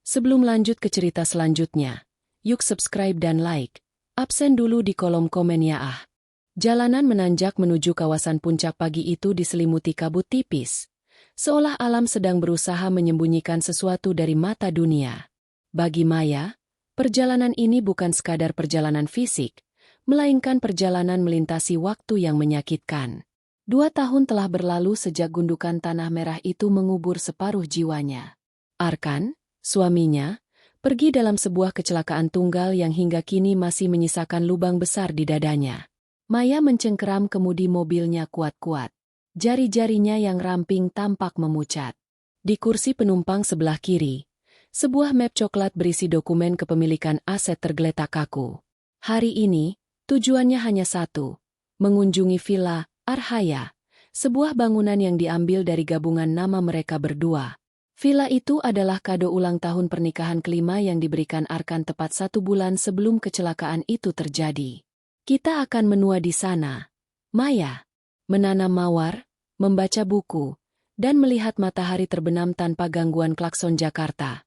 Sebelum lanjut ke cerita selanjutnya, yuk subscribe dan like. Absen dulu di kolom komen ya ah. Jalanan menanjak menuju kawasan puncak pagi itu diselimuti kabut tipis. Seolah alam sedang berusaha menyembunyikan sesuatu dari mata dunia. Bagi Maya, perjalanan ini bukan sekadar perjalanan fisik, melainkan perjalanan melintasi waktu yang menyakitkan. 2 tahun telah berlalu sejak gundukan tanah merah itu mengubur separuh jiwanya. Arkan, suaminya, pergi dalam sebuah kecelakaan tunggal yang hingga kini masih menyisakan lubang besar di dadanya. Maya mencengkeram kemudi mobilnya kuat-kuat. Jari-jarinya yang ramping tampak memucat. Di kursi penumpang sebelah kiri, sebuah map coklat berisi dokumen kepemilikan aset tergeletak kaku. Hari ini, tujuannya hanya satu, mengunjungi Villa Arhaya, sebuah bangunan yang diambil dari gabungan nama mereka berdua. Villa itu adalah kado ulang tahun pernikahan kelima yang diberikan Arkan tepat 1 bulan sebelum kecelakaan itu terjadi. Kita akan menua di sana, Maya. Menanam mawar, membaca buku, dan melihat matahari terbenam tanpa gangguan klakson Jakarta.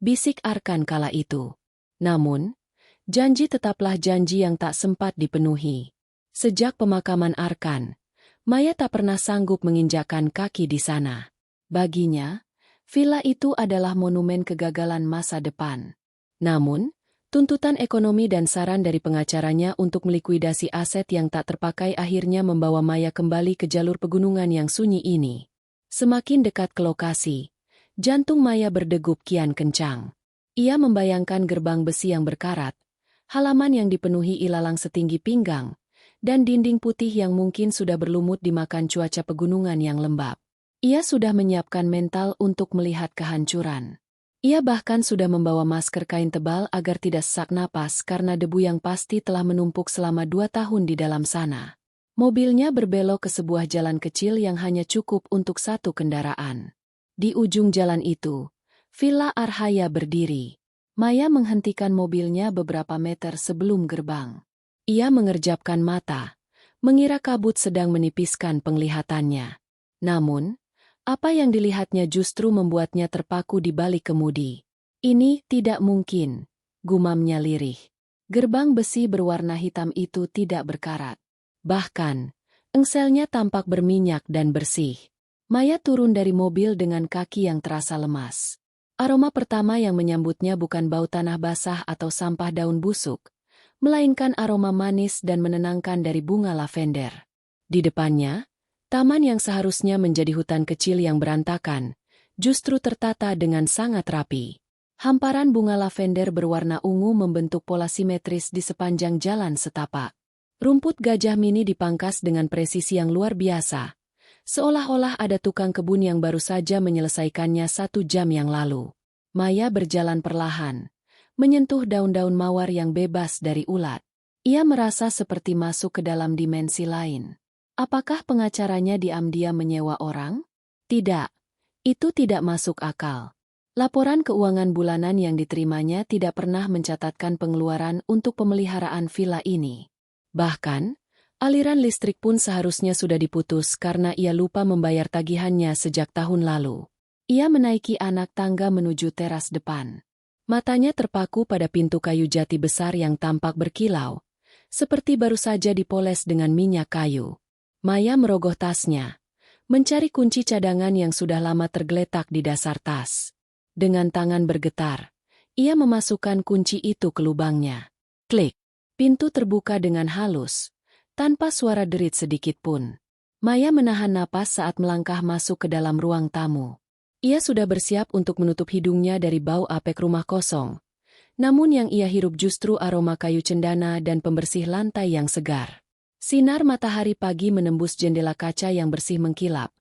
Bisik Arkan kala itu. Namun, janji tetaplah janji yang tak sempat dipenuhi. Sejak pemakaman Arkan, Maya tak pernah sanggup menginjakkan kaki di sana. Baginya, villa itu adalah monumen kegagalan masa depan. Namun, tuntutan ekonomi dan saran dari pengacaranya untuk melikuidasi aset yang tak terpakai akhirnya membawa Maya kembali ke jalur pegunungan yang sunyi ini. Semakin dekat ke lokasi, jantung Maya berdegup kian kencang. Ia membayangkan gerbang besi yang berkarat, halaman yang dipenuhi ilalang setinggi pinggang, dan dinding putih yang mungkin sudah berlumut dimakan cuaca pegunungan yang lembab. Ia sudah menyiapkan mental untuk melihat kehancuran. Ia bahkan sudah membawa masker kain tebal agar tidak sesak napas karena debu yang pasti telah menumpuk selama 2 tahun di dalam sana. Mobilnya berbelok ke sebuah jalan kecil yang hanya cukup untuk 1 kendaraan. Di ujung jalan itu, Villa Arhaya berdiri. Maya menghentikan mobilnya beberapa meter sebelum gerbang. Ia mengerjapkan mata, mengira kabut sedang menipiskan penglihatannya. Namun, apa yang dilihatnya justru membuatnya terpaku di balik kemudi. Ini tidak mungkin, gumamnya lirih. Gerbang besi berwarna hitam itu tidak berkarat. Bahkan, engselnya tampak berminyak dan bersih. Maya turun dari mobil dengan kaki yang terasa lemas. Aroma pertama yang menyambutnya bukan bau tanah basah atau sampah daun busuk, melainkan aroma manis dan menenangkan dari bunga lavender. Di depannya, taman yang seharusnya menjadi hutan kecil yang berantakan, justru tertata dengan sangat rapi. Hamparan bunga lavender berwarna ungu membentuk pola simetris di sepanjang jalan setapak. Rumput gajah mini dipangkas dengan presisi yang luar biasa, seolah-olah ada tukang kebun yang baru saja menyelesaikannya 1 jam yang lalu. Maya berjalan perlahan, menyentuh daun-daun mawar yang bebas dari ulat. Ia merasa seperti masuk ke dalam dimensi lain. Apakah pengacaranya diam-diam menyewa orang? Tidak. Itu tidak masuk akal. Laporan keuangan bulanan yang diterimanya tidak pernah mencatatkan pengeluaran untuk pemeliharaan villa ini. Bahkan, aliran listrik pun seharusnya sudah diputus karena ia lupa membayar tagihannya sejak tahun lalu. Ia menaiki anak tangga menuju teras depan. Matanya terpaku pada pintu kayu jati besar yang tampak berkilau, seperti baru saja dipoles dengan minyak kayu. Maya merogoh tasnya, mencari kunci cadangan yang sudah lama tergeletak di dasar tas. Dengan tangan bergetar, ia memasukkan kunci itu ke lubangnya. Klik! Pintu terbuka dengan halus, tanpa suara derit sedikit pun. Maya menahan napas saat melangkah masuk ke dalam ruang tamu. Ia sudah bersiap untuk menutup hidungnya dari bau apek rumah kosong. Namun yang ia hirup justru aroma kayu cendana dan pembersih lantai yang segar. Sinar matahari pagi menembus jendela kaca yang bersih mengkilap,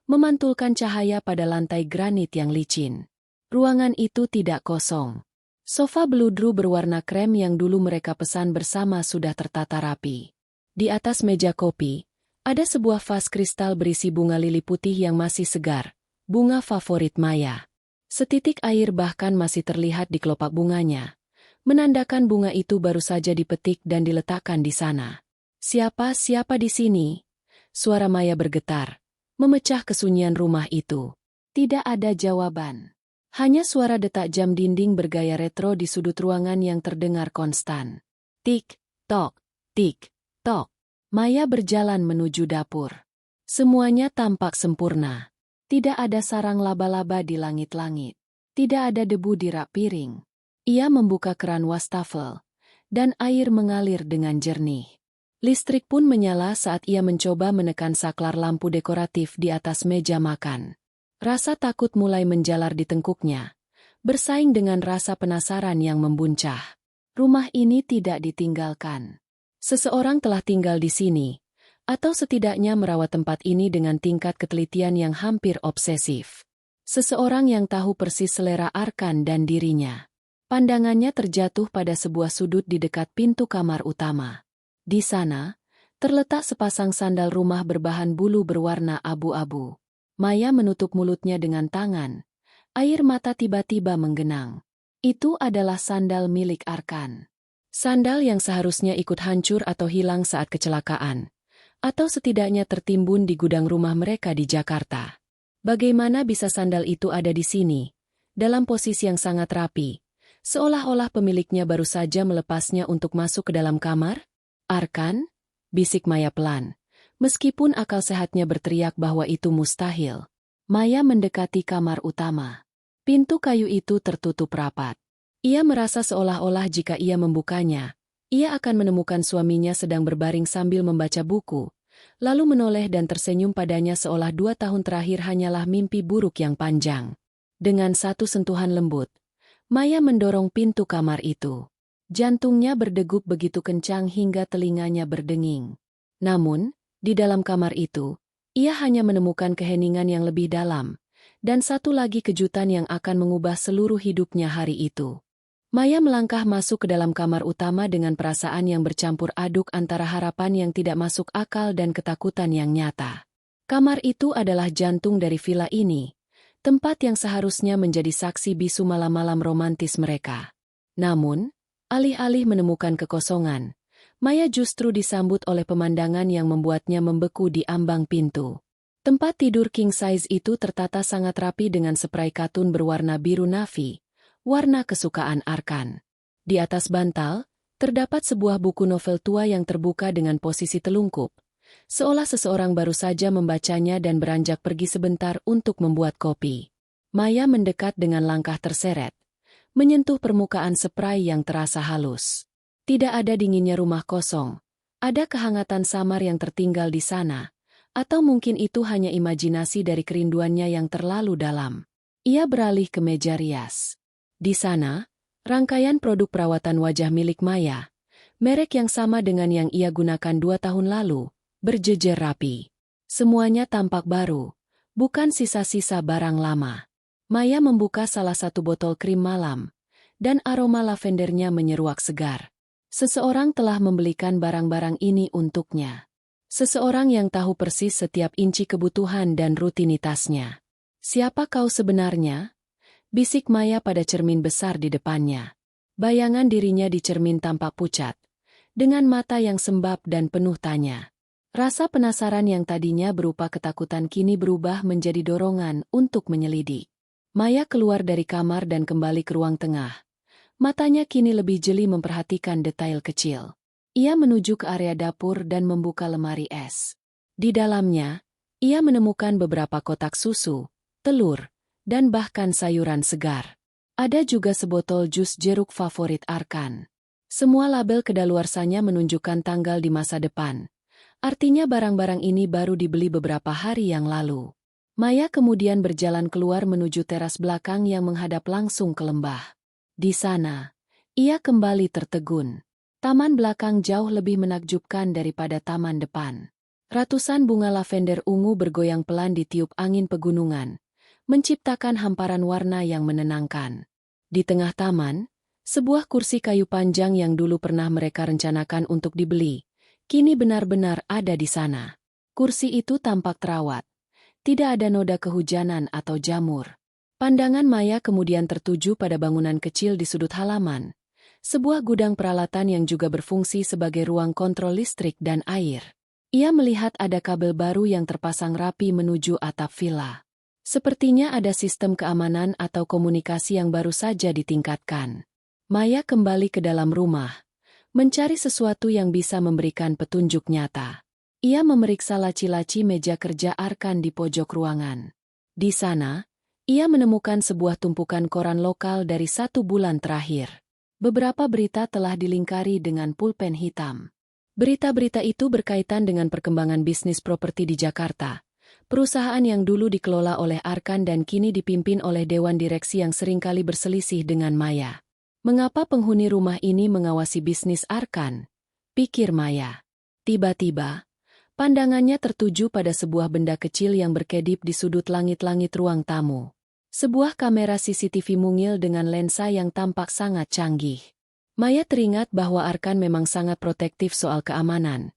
memantulkan cahaya pada lantai granit yang licin. Ruangan itu tidak kosong. Sofa beludru berwarna krem yang dulu mereka pesan bersama sudah tertata rapi. Di atas meja kopi, ada sebuah vas kristal berisi bunga lili putih yang masih segar, bunga favorit Maya. Setitik air bahkan masih terlihat di kelopak bunganya, menandakan bunga itu baru saja dipetik dan diletakkan di sana. Siapa di sini? Suara Maya bergetar, memecah kesunyian rumah itu. Tidak ada jawaban. Hanya suara detak jam dinding bergaya retro di sudut ruangan yang terdengar konstan. Tik, tok, tik, tok. Maya berjalan menuju dapur. Semuanya tampak sempurna. Tidak ada sarang laba-laba di langit-langit. Tidak ada debu di rak piring. Ia membuka keran wastafel, dan air mengalir dengan jernih. Listrik pun menyala saat ia mencoba menekan saklar lampu dekoratif di atas meja makan. Rasa takut mulai menjalar di tengkuknya, bersaing dengan rasa penasaran yang membuncah. Rumah ini tidak ditinggalkan. Seseorang telah tinggal di sini, atau setidaknya merawat tempat ini dengan tingkat ketelitian yang hampir obsesif. Seseorang yang tahu persis selera Arkan dan dirinya. Pandangannya terjatuh pada sebuah sudut di dekat pintu kamar utama. Di sana, terletak sepasang sandal rumah berbahan bulu berwarna abu-abu. Maya menutup mulutnya dengan tangan. Air mata tiba-tiba menggenang. Itu adalah sandal milik Arkan. Sandal yang seharusnya ikut hancur atau hilang saat kecelakaan. Atau setidaknya tertimbun di gudang rumah mereka di Jakarta. Bagaimana bisa sandal itu ada di sini? Dalam posisi yang sangat rapi. Seolah-olah pemiliknya baru saja melepasnya untuk masuk ke dalam kamar? Arkan? Bisik Maya pelan. Meskipun akal sehatnya berteriak bahwa itu mustahil. Maya mendekati kamar utama. Pintu kayu itu tertutup rapat. Ia merasa seolah-olah jika ia membukanya, ia akan menemukan suaminya sedang berbaring sambil membaca buku, lalu menoleh dan tersenyum padanya seolah 2 tahun terakhir hanyalah mimpi buruk yang panjang. Dengan satu sentuhan lembut, Maya mendorong pintu kamar itu. Jantungnya berdegup begitu kencang hingga telinganya berdenging. Namun, di dalam kamar itu, ia hanya menemukan keheningan yang lebih dalam, dan satu lagi kejutan yang akan mengubah seluruh hidupnya hari itu. Maya melangkah masuk ke dalam kamar utama dengan perasaan yang bercampur aduk antara harapan yang tidak masuk akal dan ketakutan yang nyata. Kamar itu adalah jantung dari villa ini, tempat yang seharusnya menjadi saksi bisu malam-malam romantis mereka. Namun, alih-alih menemukan kekosongan, Maya justru disambut oleh pemandangan yang membuatnya membeku di ambang pintu. Tempat tidur king size itu tertata sangat rapi dengan spray katun berwarna biru navy, warna kesukaan Arkan. Di atas bantal, terdapat sebuah buku novel tua yang terbuka dengan posisi telungkup, seolah seseorang baru saja membacanya dan beranjak pergi sebentar untuk membuat kopi. Maya mendekat dengan langkah terseret, menyentuh permukaan spray yang terasa halus. Tidak ada dinginnya rumah kosong, ada kehangatan samar yang tertinggal di sana, atau mungkin itu hanya imajinasi dari kerinduannya yang terlalu dalam. Ia beralih ke meja rias. Di sana, rangkaian produk perawatan wajah milik Maya, merek yang sama dengan yang ia gunakan 2 tahun lalu, berjejer rapi. Semuanya tampak baru, bukan sisa-sisa barang lama. Maya membuka salah satu botol krim malam, dan aroma lavendernya menyeruak segar. Seseorang telah membelikan barang-barang ini untuknya. Seseorang yang tahu persis setiap inci kebutuhan dan rutinitasnya. Siapa kau sebenarnya? Bisik Maya pada cermin besar di depannya. Bayangan dirinya di cermin tampak pucat, dengan mata yang sembab dan penuh tanya. Rasa penasaran yang tadinya berupa ketakutan kini berubah menjadi dorongan untuk menyelidik. Maya keluar dari kamar dan kembali ke ruang tengah. Matanya kini lebih jeli memperhatikan detail kecil. Ia menuju ke area dapur dan membuka lemari es. Di dalamnya, ia menemukan beberapa kotak susu, telur, dan bahkan sayuran segar. Ada juga sebotol jus jeruk favorit Arkan. Semua label kedaluarsanya menunjukkan tanggal di masa depan. Artinya barang-barang ini baru dibeli beberapa hari yang lalu. Maya kemudian berjalan keluar menuju teras belakang yang menghadap langsung ke lembah. Di sana, ia kembali tertegun. Taman belakang jauh lebih menakjubkan daripada taman depan. Ratusan bunga lavender ungu bergoyang pelan ditiup angin pegunungan, menciptakan hamparan warna yang menenangkan. Di tengah taman, sebuah kursi kayu panjang yang dulu pernah mereka rencanakan untuk dibeli, kini benar-benar ada di sana. Kursi itu tampak terawat. Tidak ada noda kehujanan atau jamur. Pandangan Maya kemudian tertuju pada bangunan kecil di sudut halaman, sebuah gudang peralatan yang juga berfungsi sebagai ruang kontrol listrik dan air. Ia melihat ada kabel baru yang terpasang rapi menuju atap villa. Sepertinya ada sistem keamanan atau komunikasi yang baru saja ditingkatkan. Maya kembali ke dalam rumah, mencari sesuatu yang bisa memberikan petunjuk nyata. Ia memeriksa laci-laci meja kerja Arkan di pojok ruangan. Di sana, ia menemukan sebuah tumpukan koran lokal dari 1 bulan terakhir. Beberapa berita telah dilingkari dengan pulpen hitam. Berita-berita itu berkaitan dengan perkembangan bisnis properti di Jakarta. Perusahaan yang dulu dikelola oleh Arkan dan kini dipimpin oleh dewan direksi yang seringkali berselisih dengan Maya. Mengapa penghuni rumah ini mengawasi bisnis Arkan? Pikir Maya. Tiba-tiba, pandangannya tertuju pada sebuah benda kecil yang berkedip di sudut langit-langit ruang tamu. Sebuah kamera CCTV mungil dengan lensa yang tampak sangat canggih. Maya teringat bahwa Arkan memang sangat protektif soal keamanan.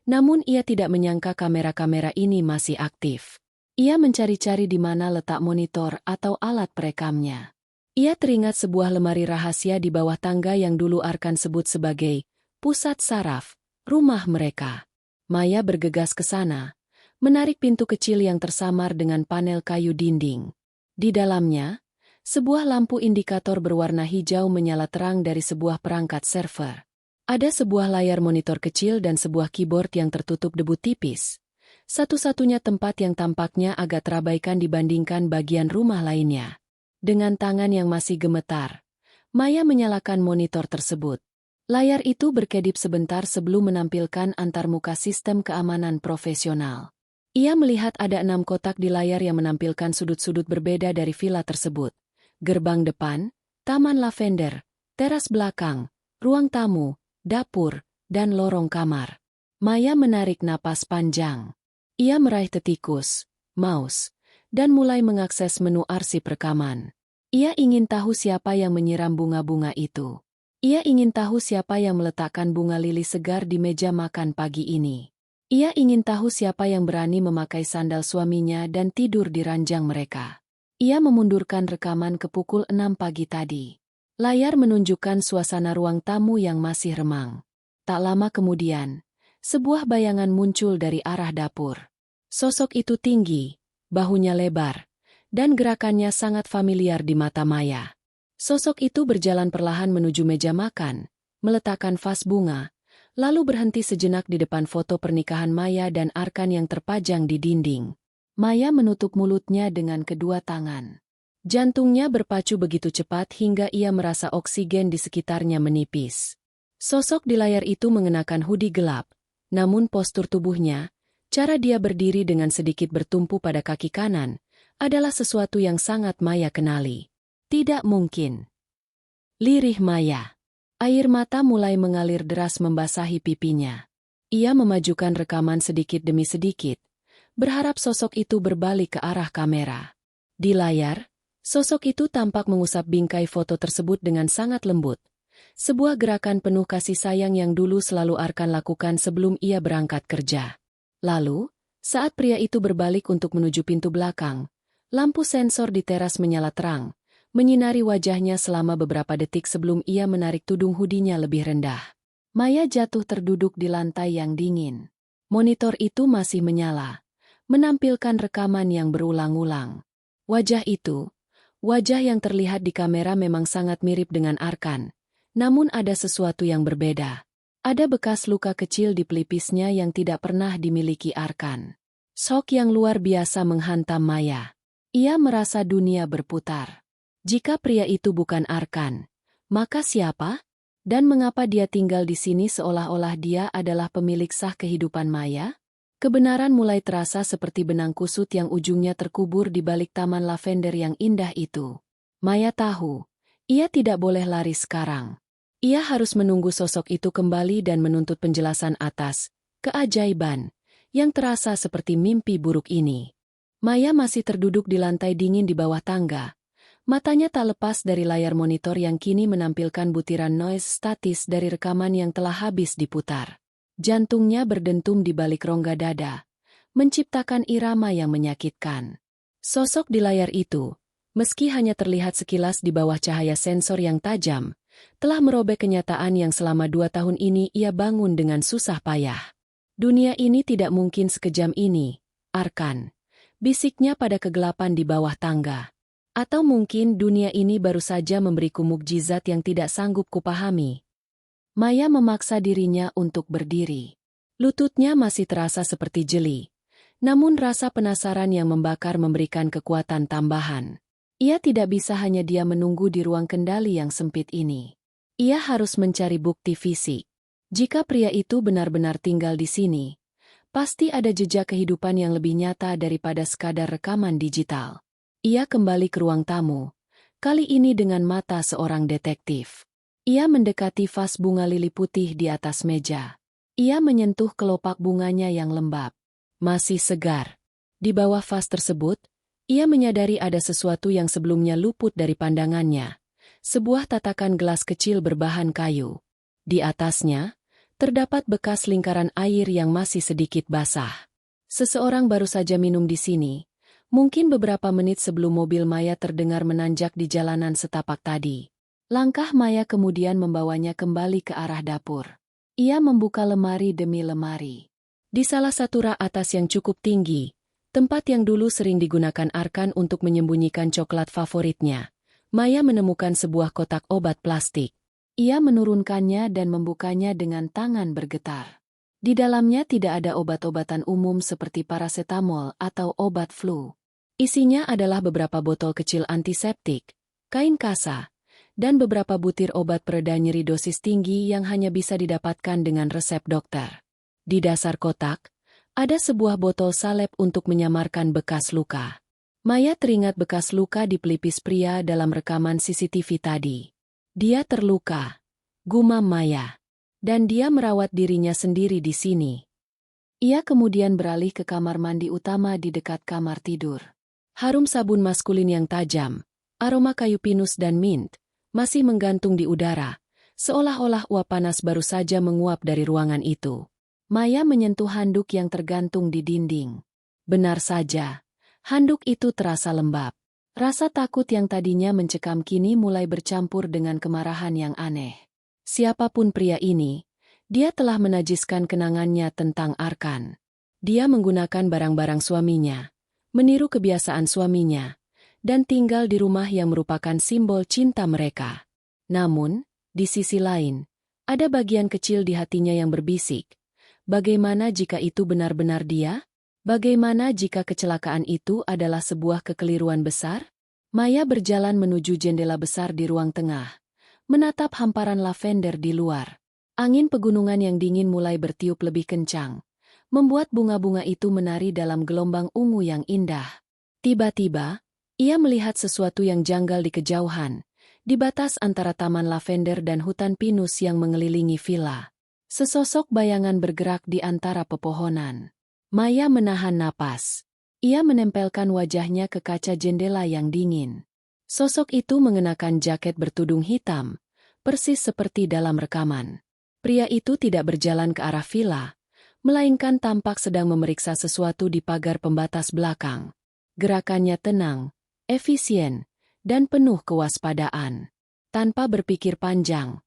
Namun ia tidak menyangka kamera-kamera ini masih aktif. Ia mencari-cari di mana letak monitor atau alat perekamnya. Ia teringat sebuah lemari rahasia di bawah tangga yang dulu Arkan sebut sebagai pusat saraf, rumah mereka. Maya bergegas ke sana, menarik pintu kecil yang tersamar dengan panel kayu dinding. Di dalamnya, sebuah lampu indikator berwarna hijau menyala terang dari sebuah perangkat server. Ada sebuah layar monitor kecil dan sebuah keyboard yang tertutup debu tipis. Satu-satunya tempat yang tampaknya agak terabaikan dibandingkan bagian rumah lainnya. Dengan tangan yang masih gemetar, Maya menyalakan monitor tersebut. Layar itu berkedip sebentar sebelum menampilkan antarmuka sistem keamanan profesional. Ia melihat ada 6 kotak di layar yang menampilkan sudut-sudut berbeda dari villa tersebut. Gerbang depan, taman lavender, teras belakang, ruang tamu, dapur, dan lorong kamar. Maya menarik napas panjang. Ia meraih tetikus, mouse, dan mulai mengakses menu arsip rekaman. Ia ingin tahu siapa yang menyiram bunga-bunga itu. Ia ingin tahu siapa yang meletakkan bunga lili segar di meja makan pagi ini. Ia ingin tahu siapa yang berani memakai sandal suaminya dan tidur di ranjang mereka. Ia memundurkan rekaman ke pukul 6 pagi tadi. Layar menunjukkan suasana ruang tamu yang masih remang. Tak lama kemudian, sebuah bayangan muncul dari arah dapur. Sosok itu tinggi, bahunya lebar, dan gerakannya sangat familiar di mata Maya. Sosok itu berjalan perlahan menuju meja makan, meletakkan vas bunga, lalu berhenti sejenak di depan foto pernikahan Maya dan Arkan yang terpajang di dinding. Maya menutup mulutnya dengan kedua tangan. Jantungnya berpacu begitu cepat hingga ia merasa oksigen di sekitarnya menipis. Sosok di layar itu mengenakan hoodie gelap, namun postur tubuhnya, cara dia berdiri dengan sedikit bertumpu pada kaki kanan, adalah sesuatu yang sangat Maya kenali. Tidak mungkin. Lirih Maya. Air mata mulai mengalir deras membasahi pipinya. Ia memajukan rekaman sedikit demi sedikit, berharap sosok itu berbalik ke arah kamera. Di layar, sosok itu tampak mengusap bingkai foto tersebut dengan sangat lembut. Sebuah gerakan penuh kasih sayang yang dulu selalu Arkan lakukan sebelum ia berangkat kerja. Lalu, saat pria itu berbalik untuk menuju pintu belakang, lampu sensor di teras menyala terang, menyinari wajahnya selama beberapa detik sebelum ia menarik tudung hoodie-nya lebih rendah. Maya jatuh terduduk di lantai yang dingin. Monitor itu masih menyala, menampilkan rekaman yang berulang-ulang. Wajah itu, wajah yang terlihat di kamera memang sangat mirip dengan Arkan, namun ada sesuatu yang berbeda. Ada bekas luka kecil di pelipisnya yang tidak pernah dimiliki Arkan. Shock yang luar biasa menghantam Maya. Ia merasa dunia berputar. Jika pria itu bukan Arkan, maka siapa? Dan mengapa dia tinggal di sini seolah-olah dia adalah pemilik sah kehidupan Maya? Kebenaran mulai terasa seperti benang kusut yang ujungnya terkubur di balik taman lavender yang indah itu. Maya tahu, ia tidak boleh lari sekarang. Ia harus menunggu sosok itu kembali dan menuntut penjelasan atas keajaiban yang terasa seperti mimpi buruk ini. Maya masih terduduk di lantai dingin di bawah tangga. Matanya tak lepas dari layar monitor yang kini menampilkan butiran noise statis dari rekaman yang telah habis diputar. Jantungnya berdentum di balik rongga dada, menciptakan irama yang menyakitkan. Sosok di layar itu, meski hanya terlihat sekilas di bawah cahaya sensor yang tajam, telah merobek kenyataan yang selama 2 tahun ini ia bangun dengan susah payah. Dunia ini tidak mungkin sekejam ini, Arkan. bisiknya pada kegelapan di bawah tangga. Atau mungkin dunia ini baru saja memberiku mukjizat yang tidak sanggup kupahami. Maya memaksa dirinya untuk berdiri. Lututnya masih terasa seperti jeli. Namun rasa penasaran yang membakar memberikan kekuatan tambahan. Ia tidak bisa hanya dia menunggu di ruang kendali yang sempit ini. Ia harus mencari bukti fisik. Jika pria itu benar-benar tinggal di sini, pasti ada jejak kehidupan yang lebih nyata daripada sekadar rekaman digital. Ia kembali ke ruang tamu, kali ini dengan mata seorang detektif. Ia mendekati vas bunga lili putih di atas meja. Ia menyentuh kelopak bunganya yang lembab. Masih segar. Di bawah vas tersebut, ia menyadari ada sesuatu yang sebelumnya luput dari pandangannya. Sebuah tatakan gelas kecil berbahan kayu. Di atasnya, terdapat bekas lingkaran air yang masih sedikit basah. Seseorang baru saja minum di sini. Mungkin beberapa menit sebelum mobil Maya terdengar menanjak di jalanan setapak tadi. Langkah Maya kemudian membawanya kembali ke arah dapur. Ia membuka lemari demi lemari. Di salah satu rak atas yang cukup tinggi, tempat yang dulu sering digunakan Arkan untuk menyembunyikan coklat favoritnya, Maya menemukan sebuah kotak obat plastik. Ia menurunkannya dan membukanya dengan tangan bergetar. Di dalamnya tidak ada obat-obatan umum seperti parasetamol atau obat flu. Isinya adalah beberapa botol kecil antiseptik, kain kasa, dan beberapa butir obat pereda nyeri dosis tinggi yang hanya bisa didapatkan dengan resep dokter. Di dasar kotak, ada sebuah botol salep untuk menyamarkan bekas luka. Maya teringat bekas luka di pelipis pria dalam rekaman CCTV tadi. Dia terluka, gumam Maya. Dan dia merawat dirinya sendiri di sini. Ia kemudian beralih ke kamar mandi utama di dekat kamar tidur. Harum sabun maskulin yang tajam, aroma kayu pinus dan mint, masih menggantung di udara, seolah-olah uap panas baru saja menguap dari ruangan itu. Maya menyentuh handuk yang tergantung di dinding. Benar saja, handuk itu terasa lembab. Rasa takut yang tadinya mencekam kini mulai bercampur dengan kemarahan yang aneh. Siapapun pria ini, dia telah menajiskan kenangannya tentang Arkan. Dia menggunakan barang-barang suaminya, meniru kebiasaan suaminya, dan tinggal di rumah yang merupakan simbol cinta mereka. Namun, di sisi lain, ada bagian kecil di hatinya yang berbisik. Bagaimana jika itu benar-benar dia? Bagaimana jika kecelakaan itu adalah sebuah kekeliruan besar? Maya berjalan menuju jendela besar di ruang tengah. Menatap hamparan lavender di luar. Angin pegunungan yang dingin mulai bertiup lebih kencang, membuat bunga-bunga itu menari dalam gelombang ungu yang indah. Tiba-tiba, ia melihat sesuatu yang janggal di kejauhan, di batas antara taman lavender dan hutan pinus yang mengelilingi villa. Sesosok bayangan bergerak di antara pepohonan. Maya menahan napas. Ia menempelkan wajahnya ke kaca jendela yang dingin. Sosok itu mengenakan jaket bertudung hitam, persis seperti dalam rekaman. Pria itu tidak berjalan ke arah villa, melainkan tampak sedang memeriksa sesuatu di pagar pembatas belakang. Gerakannya tenang, efisien, dan penuh kewaspadaan. Tanpa berpikir panjang,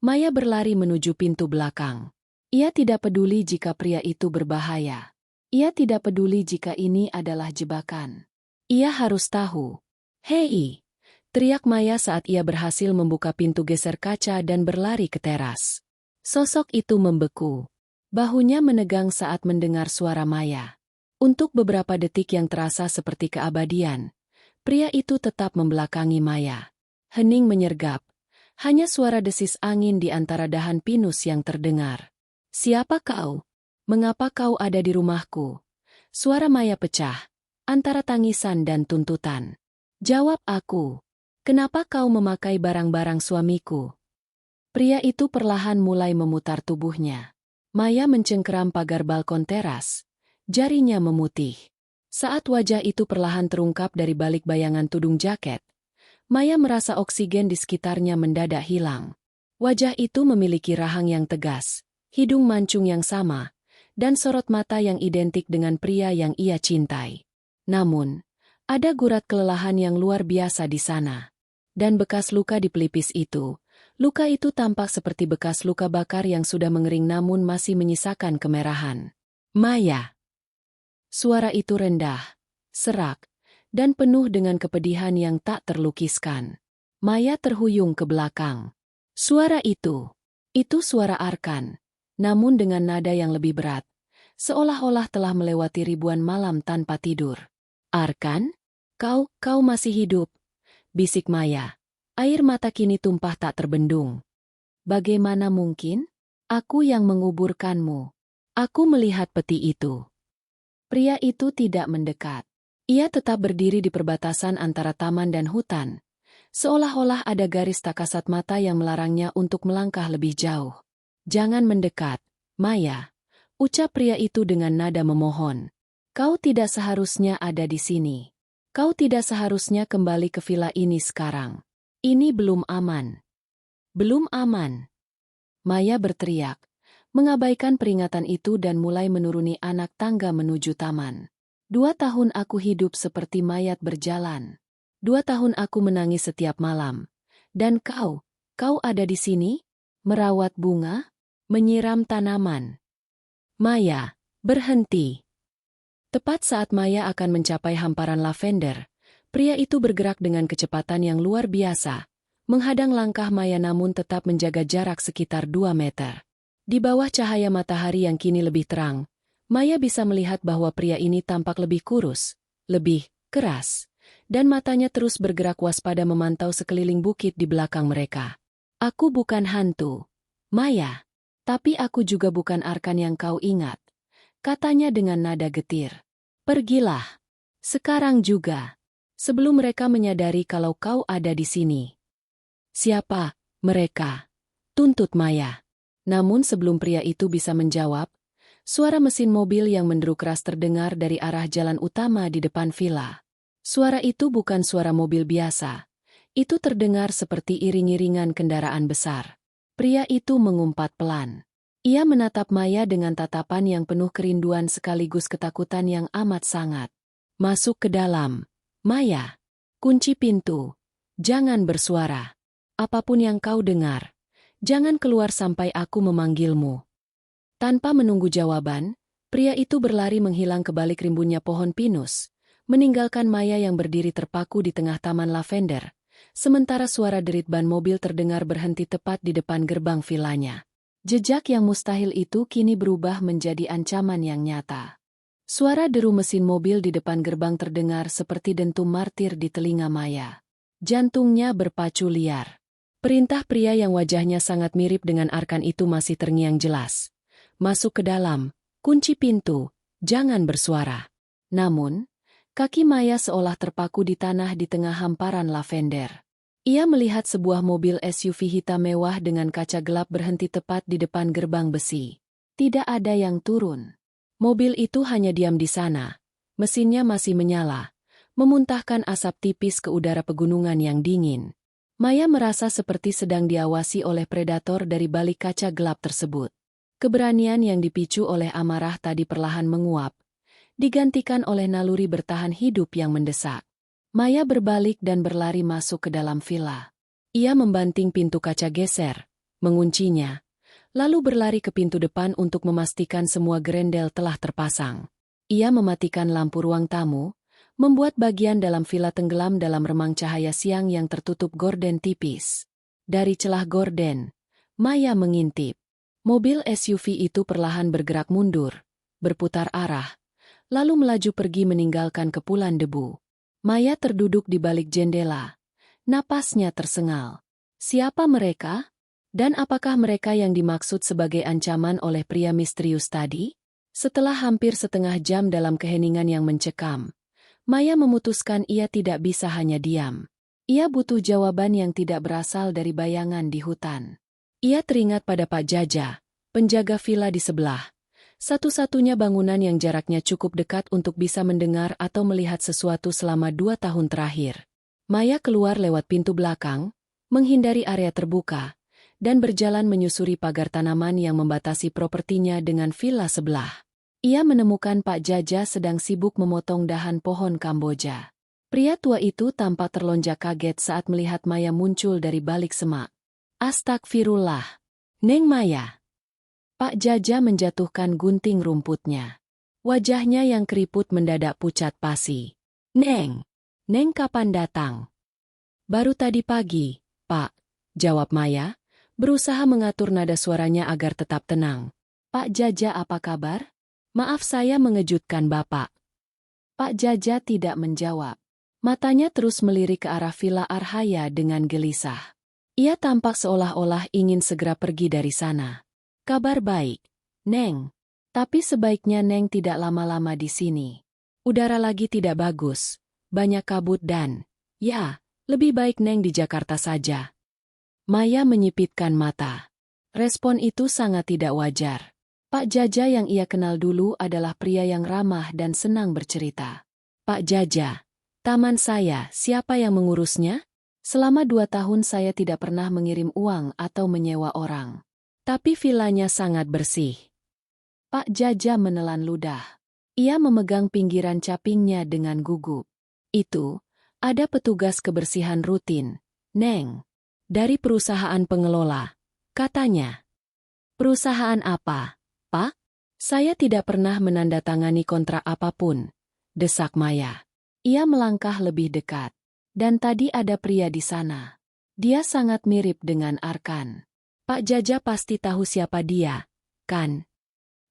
Maya berlari menuju pintu belakang. Ia tidak peduli jika pria itu berbahaya. Ia tidak peduli jika ini adalah jebakan. Ia harus tahu. "Hei!" teriak Maya saat ia berhasil membuka pintu geser kaca dan berlari ke teras. Sosok itu membeku. Bahunya menegang saat mendengar suara Maya. Untuk beberapa detik yang terasa seperti keabadian, pria itu tetap membelakangi Maya. Hening menyergap. Hanya suara desis angin di antara dahan pinus yang terdengar. "Siapa kau? Mengapa kau ada di rumahku?" Suara Maya pecah, antara tangisan dan tuntutan. "Jawab aku. Kenapa kau memakai barang-barang suamiku?" Pria itu perlahan mulai memutar tubuhnya. Maya mencengkeram pagar balkon teras. Jarinya memutih. Saat wajah itu perlahan terungkap dari balik bayangan tudung jaket, Maya merasa oksigen di sekitarnya mendadak hilang. Wajah itu memiliki rahang yang tegas, hidung mancung yang sama, dan sorot mata yang identik dengan pria yang ia cintai. Namun, ada gurat kelelahan yang luar biasa di sana. Dan bekas luka di pelipis itu. Luka itu tampak seperti bekas luka bakar yang sudah mengering namun masih menyisakan kemerahan. "Maya." Suara itu rendah, serak, dan penuh dengan kepedihan yang tak terlukiskan. Maya terhuyung ke belakang. Suara itu suara Arkan, namun dengan nada yang lebih berat, seolah-olah telah melewati ribuan malam tanpa tidur. Arkan? Kau masih hidup, bisik Maya. Air mata kini tumpah tak terbendung. Bagaimana mungkin? Aku yang menguburkanmu. Aku melihat peti itu. Pria itu tidak mendekat. Ia tetap berdiri di perbatasan antara taman dan hutan, seolah-olah ada garis tak kasat mata yang melarangnya untuk melangkah lebih jauh. Jangan mendekat, Maya, ucap pria itu dengan nada memohon. Kau tidak seharusnya ada di sini. Kau tidak seharusnya kembali ke villa ini sekarang. Ini belum aman. Belum aman. Maya berteriak, mengabaikan peringatan itu dan mulai menuruni anak tangga menuju taman. 2 tahun aku hidup seperti mayat berjalan. 2 tahun aku menangis setiap malam. Dan kau ada di sini? Merawat bunga? Menyiram tanaman? Maya, berhenti. Tepat saat Maya akan mencapai hamparan lavender, pria itu bergerak dengan kecepatan yang luar biasa, menghadang langkah Maya namun tetap menjaga jarak sekitar 2 meter. Di bawah cahaya matahari yang kini lebih terang, Maya bisa melihat bahwa pria ini tampak lebih kurus, lebih keras, dan matanya terus bergerak waspada memantau sekeliling bukit di belakang mereka. Aku bukan hantu, Maya, tapi aku juga bukan Arkan yang kau ingat, katanya dengan nada getir. Pergilah. Sekarang juga. Sebelum mereka menyadari kalau kau ada di sini. Siapa mereka? Tuntut Maya. Namun sebelum pria itu bisa menjawab, suara mesin mobil yang menderu keras terdengar dari arah jalan utama di depan villa. Suara itu bukan suara mobil biasa. Itu terdengar seperti iring-iringan kendaraan besar. Pria itu mengumpat pelan. Ia menatap Maya dengan tatapan yang penuh kerinduan sekaligus ketakutan yang amat sangat. Masuk ke dalam. Maya, kunci pintu. Jangan bersuara. Apapun yang kau dengar, jangan keluar sampai aku memanggilmu. Tanpa menunggu jawaban, pria itu berlari menghilang ke balik rimbunnya pohon pinus, meninggalkan Maya yang berdiri terpaku di tengah taman lavender, sementara suara derit ban mobil terdengar berhenti tepat di depan gerbang villanya. Jejak yang mustahil itu kini berubah menjadi ancaman yang nyata. Suara deru mesin mobil di depan gerbang terdengar seperti dentum martir di telinga Maya. Jantungnya berpacu liar. Perintah pria yang wajahnya sangat mirip dengan Arkan itu masih terngiang jelas. Masuk ke dalam, kunci pintu, jangan bersuara. Namun, kaki Maya seolah terpaku di tanah di tengah hamparan lavender. Ia melihat sebuah mobil SUV hitam mewah dengan kaca gelap berhenti tepat di depan gerbang besi. Tidak ada yang turun. Mobil itu hanya diam di sana. Mesinnya masih menyala, memuntahkan asap tipis ke udara pegunungan yang dingin. Maya merasa seperti sedang diawasi oleh predator dari balik kaca gelap tersebut. Keberanian yang dipicu oleh amarah tadi perlahan menguap, digantikan oleh naluri bertahan hidup yang mendesak. Maya berbalik dan berlari masuk ke dalam villa. Ia membanting pintu kaca geser, menguncinya, lalu berlari ke pintu depan untuk memastikan semua gerendel telah terpasang. Ia mematikan lampu ruang tamu, membuat bagian dalam villa tenggelam dalam remang cahaya siang yang tertutup gorden tipis. Dari celah gorden, Maya mengintip. Mobil SUV itu perlahan bergerak mundur, berputar arah, lalu melaju pergi meninggalkan kepulan debu. Maya terduduk di balik jendela. Napasnya tersengal. Siapa mereka? Dan apakah mereka yang dimaksud sebagai ancaman oleh pria misterius tadi? Setelah hampir setengah jam dalam keheningan yang mencekam, Maya memutuskan ia tidak bisa hanya diam. Ia butuh jawaban yang tidak berasal dari bayangan di hutan. Ia teringat pada Pak Jaja, penjaga villa di sebelah. Satu-satunya bangunan yang jaraknya cukup dekat untuk bisa mendengar atau melihat sesuatu selama 2 tahun terakhir. Maya keluar lewat pintu belakang, menghindari area terbuka, dan berjalan menyusuri pagar tanaman yang membatasi propertinya dengan villa sebelah. Ia menemukan Pak Jaja sedang sibuk memotong dahan pohon Kamboja. Pria tua itu tampak terlonjak kaget saat melihat Maya muncul dari balik semak. Astagfirullah. Neng Maya. Pak Jaja menjatuhkan gunting rumputnya. Wajahnya yang keriput mendadak pucat pasi. Neng, Neng kapan datang? Baru tadi pagi, Pak, jawab Maya, berusaha mengatur nada suaranya agar tetap tenang. Pak Jaja apa kabar? Maaf saya mengejutkan Bapak. Pak Jaja tidak menjawab. Matanya terus melirik ke arah Villa Arhaya dengan gelisah. Ia tampak seolah-olah ingin segera pergi dari sana. Kabar baik, Neng. Tapi sebaiknya Neng tidak lama-lama di sini. Udara lagi tidak bagus, banyak kabut dan, ya, lebih baik Neng di Jakarta saja. Maya menyipitkan mata. Respon itu sangat tidak wajar. Pak Jaja yang ia kenal dulu adalah pria yang ramah dan senang bercerita. Pak Jaja, taman saya, siapa yang mengurusnya? Selama 2 tahun saya tidak pernah mengirim uang atau menyewa orang. Tapi vilanya sangat bersih. Pak Jaja menelan ludah. Ia memegang pinggiran capingnya dengan gugup. Itu, ada petugas kebersihan rutin, Neng. Dari perusahaan pengelola, katanya. Perusahaan apa? Pak, saya tidak pernah menandatangani kontrak apapun, desak Maya. Ia melangkah lebih dekat. Dan tadi ada pria di sana. Dia sangat mirip dengan Arkan. Pak Jaja pasti tahu siapa dia, kan?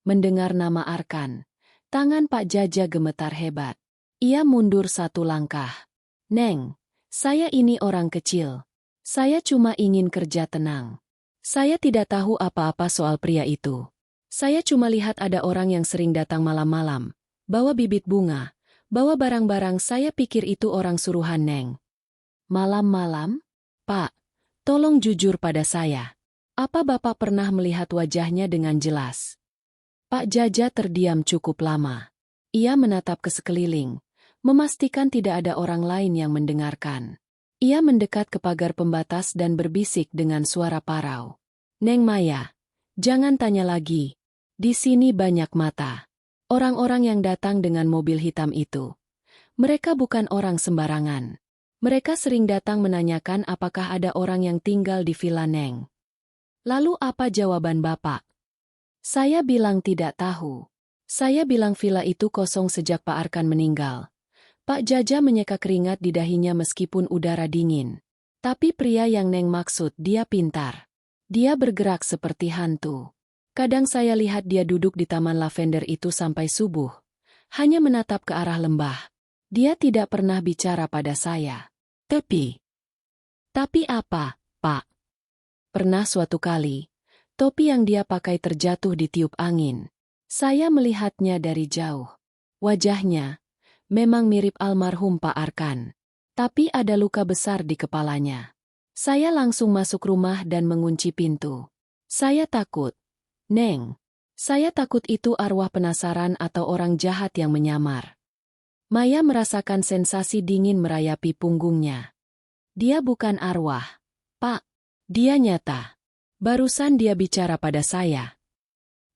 Mendengar nama Arkan, tangan Pak Jaja gemetar hebat. Ia mundur 1 langkah. Neng, saya ini orang kecil. Saya cuma ingin kerja tenang. Saya tidak tahu apa-apa soal pria itu. Saya cuma lihat ada orang yang sering datang malam-malam, bawa bibit bunga, bawa barang-barang, saya pikir itu orang suruhan Neng. Malam-malam? Pak, tolong jujur pada saya. Apa Bapak pernah melihat wajahnya dengan jelas? Pak Jaja terdiam cukup lama. Ia menatap ke sekeliling, memastikan tidak ada orang lain yang mendengarkan. Ia mendekat ke pagar pembatas dan berbisik dengan suara parau. Neng Maya, jangan tanya lagi. Di sini banyak mata. Orang-orang yang datang dengan mobil hitam itu. Mereka bukan orang sembarangan. Mereka sering datang menanyakan apakah ada orang yang tinggal di Villa Neng. Lalu apa jawaban Bapak? Saya bilang tidak tahu. Saya bilang villa itu kosong sejak Pak Arkan meninggal. Pak Jaja menyeka keringat di dahinya meskipun udara dingin. Tapi pria yang Neng maksud dia pintar. Dia bergerak seperti hantu. Kadang saya lihat dia duduk di taman lavender itu sampai subuh. Hanya menatap ke arah lembah. Dia tidak pernah bicara pada saya. Tapi apa, Pak? Pernah suatu kali, topi yang dia pakai terjatuh di tiup angin. Saya melihatnya dari jauh. Wajahnya memang mirip almarhum Pak Arkan. Tapi ada luka besar di kepalanya. Saya langsung masuk rumah dan mengunci pintu. Saya takut. Neng, saya takut itu arwah penasaran atau orang jahat yang menyamar. Maya merasakan sensasi dingin merayapi punggungnya. Dia bukan arwah, Pak. Dia nyata. Barusan dia bicara pada saya.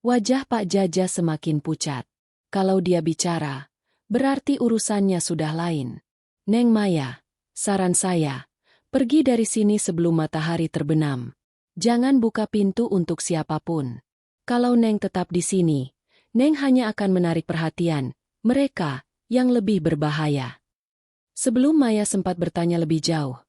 Wajah Pak Jaja semakin pucat. Kalau dia bicara, berarti urusannya sudah lain. Neng Maya, saran saya, pergi dari sini sebelum matahari terbenam. Jangan buka pintu untuk siapapun. Kalau Neng tetap di sini, Neng hanya akan menarik perhatian mereka yang lebih berbahaya. Sebelum Maya sempat bertanya lebih jauh,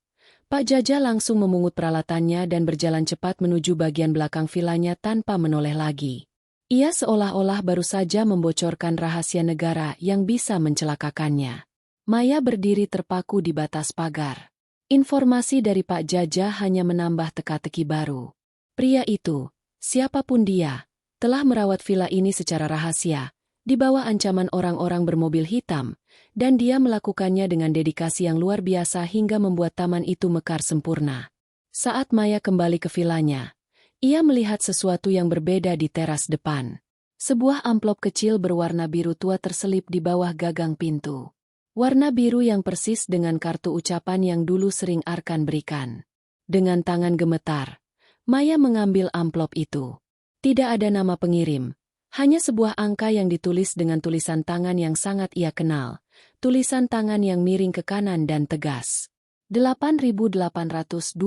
Pak Jaja langsung memungut peralatannya dan berjalan cepat menuju bagian belakang vilanya tanpa menoleh lagi. Ia seolah-olah baru saja membocorkan rahasia negara yang bisa mencelakakannya. Maya berdiri terpaku di batas pagar. Informasi dari Pak Jaja hanya menambah teka-teki baru. Pria itu, siapapun dia, telah merawat villa ini secara rahasia, di bawah ancaman orang-orang bermobil hitam, dan dia melakukannya dengan dedikasi yang luar biasa hingga membuat taman itu mekar sempurna. Saat Maya kembali ke villanya, ia melihat sesuatu yang berbeda di teras depan. Sebuah amplop kecil berwarna biru tua terselip di bawah gagang pintu. Warna biru yang persis dengan kartu ucapan yang dulu sering Arkan berikan. Dengan tangan gemetar, Maya mengambil amplop itu. Tidak ada nama pengirim, hanya sebuah angka yang ditulis dengan tulisan tangan yang sangat ia kenal. Tulisan tangan yang miring ke kanan dan tegas. 8.822.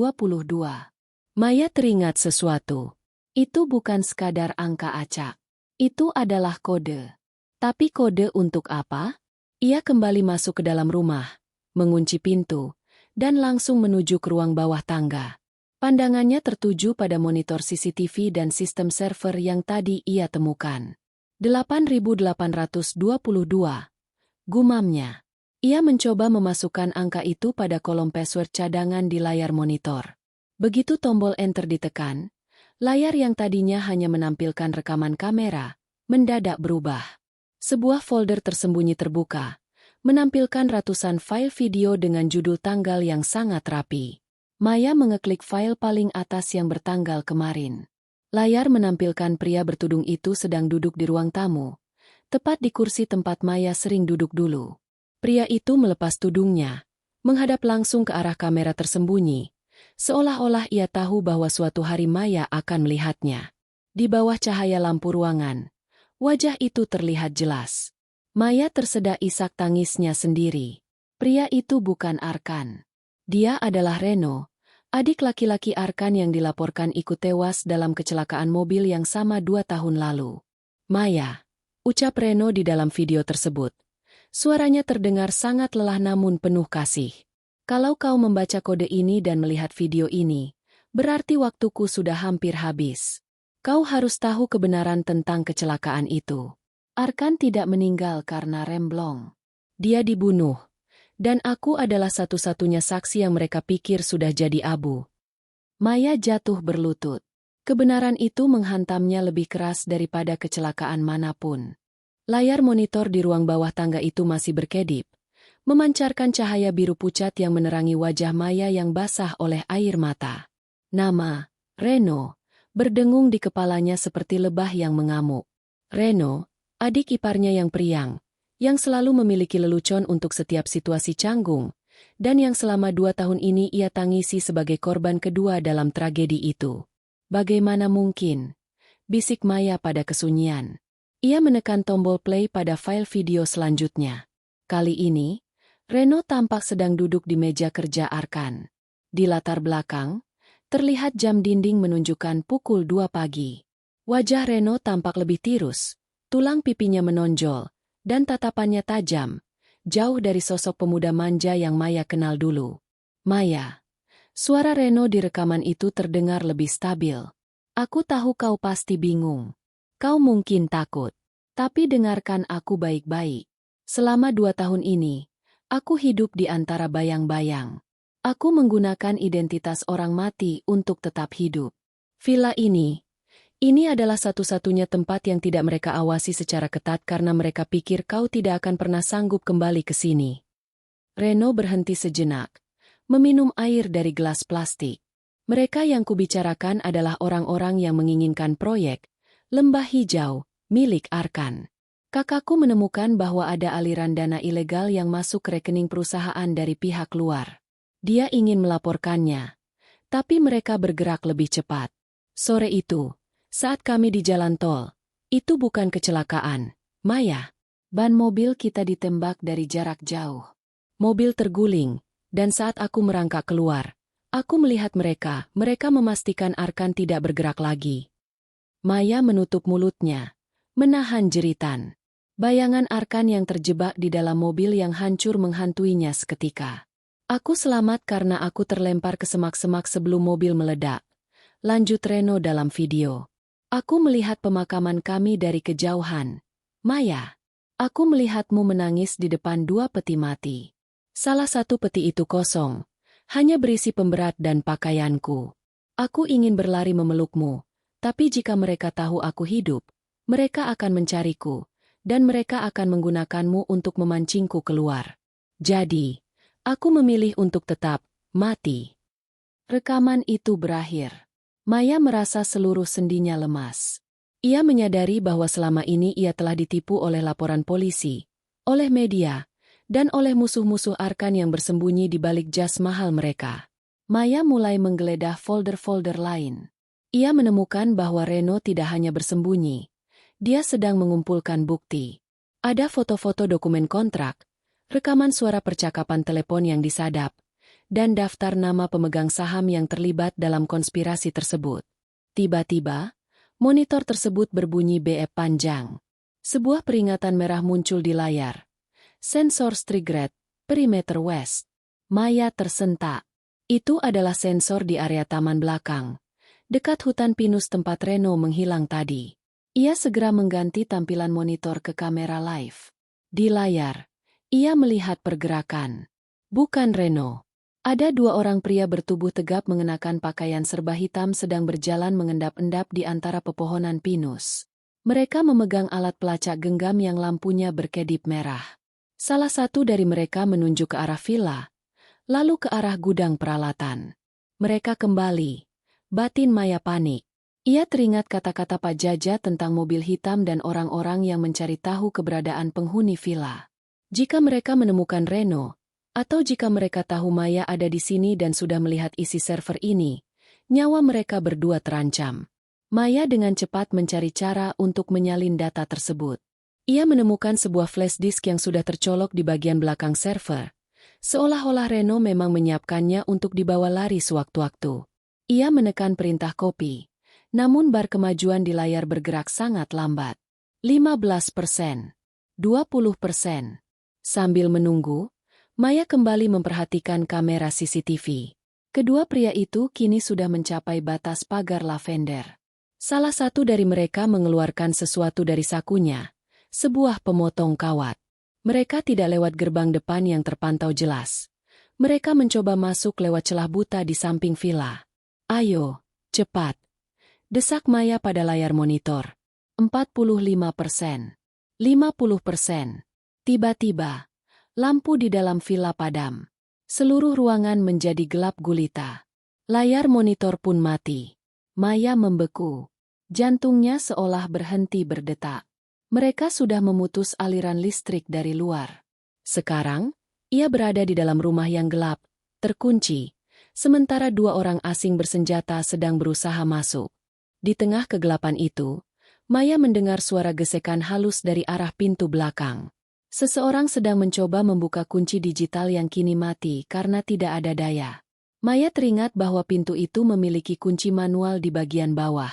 Maya teringat sesuatu. Itu bukan sekadar angka acak. Itu adalah kode. Tapi kode untuk apa? Ia kembali masuk ke dalam rumah, mengunci pintu, dan langsung menuju ke ruang bawah tangga. Pandangannya tertuju pada monitor CCTV dan sistem server yang tadi ia temukan. 8.822, gumamnya. Ia mencoba memasukkan angka itu pada kolom password cadangan di layar monitor. Begitu tombol enter ditekan, layar yang tadinya hanya menampilkan rekaman kamera, mendadak berubah. Sebuah folder tersembunyi terbuka, menampilkan ratusan file video dengan judul tanggal yang sangat rapi. Maya mengeklik file paling atas yang bertanggal kemarin. Layar menampilkan pria bertudung itu sedang duduk di ruang tamu, tepat di kursi tempat Maya sering duduk dulu. Pria itu melepas tudungnya, menghadap langsung ke arah kamera tersembunyi, seolah-olah ia tahu bahwa suatu hari Maya akan melihatnya. Di bawah cahaya lampu ruangan, wajah itu terlihat jelas. Maya tersedak isak tangisnya sendiri. Pria itu bukan Arkan. Dia adalah Reno, adik laki-laki Arkan yang dilaporkan ikut tewas dalam kecelakaan mobil yang sama 2 tahun lalu. Maya, ucap Reno di dalam video tersebut. Suaranya terdengar sangat lelah namun penuh kasih. Kalau kau membaca kode ini dan melihat video ini, berarti waktuku sudah hampir habis. Kau harus tahu kebenaran tentang kecelakaan itu. Arkan tidak meninggal karena remblong. Dia dibunuh. Dan aku adalah satu-satunya saksi yang mereka pikir sudah jadi abu. Maya jatuh berlutut. Kebenaran itu menghantamnya lebih keras daripada kecelakaan manapun. Layar monitor di ruang bawah tangga itu masih berkedip, memancarkan cahaya biru pucat yang menerangi wajah Maya yang basah oleh air mata. Nama, Reno, berdengung di kepalanya seperti lebah yang mengamuk. Reno, adik iparnya yang periang, yang selalu memiliki lelucon untuk setiap situasi canggung, dan yang selama 2 tahun ini ia tangisi sebagai korban kedua dalam tragedi itu. Bagaimana mungkin? Bisik Maya pada kesunyian. Ia menekan tombol play pada file video selanjutnya. Kali ini, Reno tampak sedang duduk di meja kerja Arkan. Di latar belakang, terlihat jam dinding menunjukkan pukul 2 pagi. Wajah Reno tampak lebih tirus, tulang pipinya menonjol, dan tatapannya tajam, jauh dari sosok pemuda manja yang Maya kenal dulu. Maya, suara Reno di rekaman itu terdengar lebih stabil. Aku tahu kau pasti bingung. Kau mungkin takut. Tapi dengarkan aku baik-baik. Selama 2 tahun ini, aku hidup di antara bayang-bayang. Aku menggunakan identitas orang mati untuk tetap hidup. Villa ini adalah satu-satunya tempat yang tidak mereka awasi secara ketat karena mereka pikir kau tidak akan pernah sanggup kembali ke sini. Reno berhenti sejenak, meminum air dari gelas plastik. Mereka yang kubicarakan adalah orang-orang yang menginginkan proyek Lembah Hijau, milik Arkan. Kakakku menemukan bahwa ada aliran dana ilegal yang masuk ke rekening perusahaan dari pihak luar. Dia ingin melaporkannya, tapi mereka bergerak lebih cepat. Sore itu, saat kami di jalan tol, itu bukan kecelakaan, Maya. Ban mobil kita ditembak dari jarak jauh. Mobil terguling, dan saat aku merangkak keluar, aku melihat mereka memastikan Arkan tidak bergerak lagi. Maya menutup mulutnya, menahan jeritan. Bayangan Arkan yang terjebak di dalam mobil yang hancur menghantuinya seketika. Aku selamat karena aku terlempar ke semak-semak sebelum mobil meledak. Lanjut Reno dalam video. Aku melihat pemakaman kami dari kejauhan. Maya, aku melihatmu menangis di depan 2 peti mati. Salah satu peti itu kosong, hanya berisi pemberat dan pakaianku. Aku ingin berlari memelukmu. Tapi jika mereka tahu aku hidup, mereka akan mencariku, dan mereka akan menggunakanmu untuk memancingku keluar. Jadi, aku memilih untuk tetap mati. Rekaman itu berakhir. Maya merasa seluruh sendinya lemas. Ia menyadari bahwa selama ini ia telah ditipu oleh laporan polisi, oleh media, dan oleh musuh-musuh Arkan yang bersembunyi di balik jas mahal mereka. Maya mulai menggeledah folder-folder lain. Ia menemukan bahwa Reno tidak hanya bersembunyi. Dia sedang mengumpulkan bukti. Ada foto-foto dokumen kontrak, rekaman suara percakapan telepon yang disadap, dan daftar nama pemegang saham yang terlibat dalam konspirasi tersebut. Tiba-tiba, monitor tersebut berbunyi beep panjang. Sebuah peringatan merah muncul di layar. Sensor Strigret, Perimeter West. Maya tersentak. Itu adalah sensor di area taman belakang, dekat hutan pinus tempat Reno menghilang tadi. Ia segera mengganti tampilan monitor ke kamera live. Di layar, ia melihat pergerakan. Bukan Reno. Ada dua orang pria bertubuh tegap mengenakan pakaian serba hitam sedang berjalan mengendap-endap di antara pepohonan pinus. Mereka memegang alat pelacak genggam yang lampunya berkedip merah. Salah satu dari mereka menunjuk ke arah villa, lalu ke arah gudang peralatan. Mereka kembali. Batin Maya panik. Ia teringat kata-kata Pak Jaja tentang mobil hitam dan orang-orang yang mencari tahu keberadaan penghuni villa. Jika mereka menemukan Reno, atau jika mereka tahu Maya ada di sini dan sudah melihat isi server ini, nyawa mereka berdua terancam. Maya dengan cepat mencari cara untuk menyalin data tersebut. Ia menemukan sebuah flash disk yang sudah tercolok di bagian belakang server. Seolah-olah Reno memang menyiapkannya untuk dibawa lari sewaktu-waktu. Ia menekan perintah copy, namun bar kemajuan di layar bergerak sangat lambat. 15%, 20%. Sambil menunggu, Maya kembali memperhatikan kamera CCTV. Kedua pria itu kini sudah mencapai batas pagar lavender. Salah satu dari mereka mengeluarkan sesuatu dari sakunya, sebuah pemotong kawat. Mereka tidak lewat gerbang depan yang terpantau jelas. Mereka mencoba masuk lewat celah buta di samping villa. Ayo, cepat. Desak Maya pada layar monitor. 45%. 50%. Tiba-tiba, lampu di dalam villa padam. Seluruh ruangan menjadi gelap gulita. Layar monitor pun mati. Maya membeku. Jantungnya seolah berhenti berdetak. Mereka sudah memutus aliran listrik dari luar. Sekarang, ia berada di dalam rumah yang gelap, terkunci, sementara dua orang asing bersenjata sedang berusaha masuk. Di tengah kegelapan itu, Maya mendengar suara gesekan halus dari arah pintu belakang. Seseorang sedang mencoba membuka kunci digital yang kini mati karena tidak ada daya. Maya teringat bahwa pintu itu memiliki kunci manual di bagian bawah.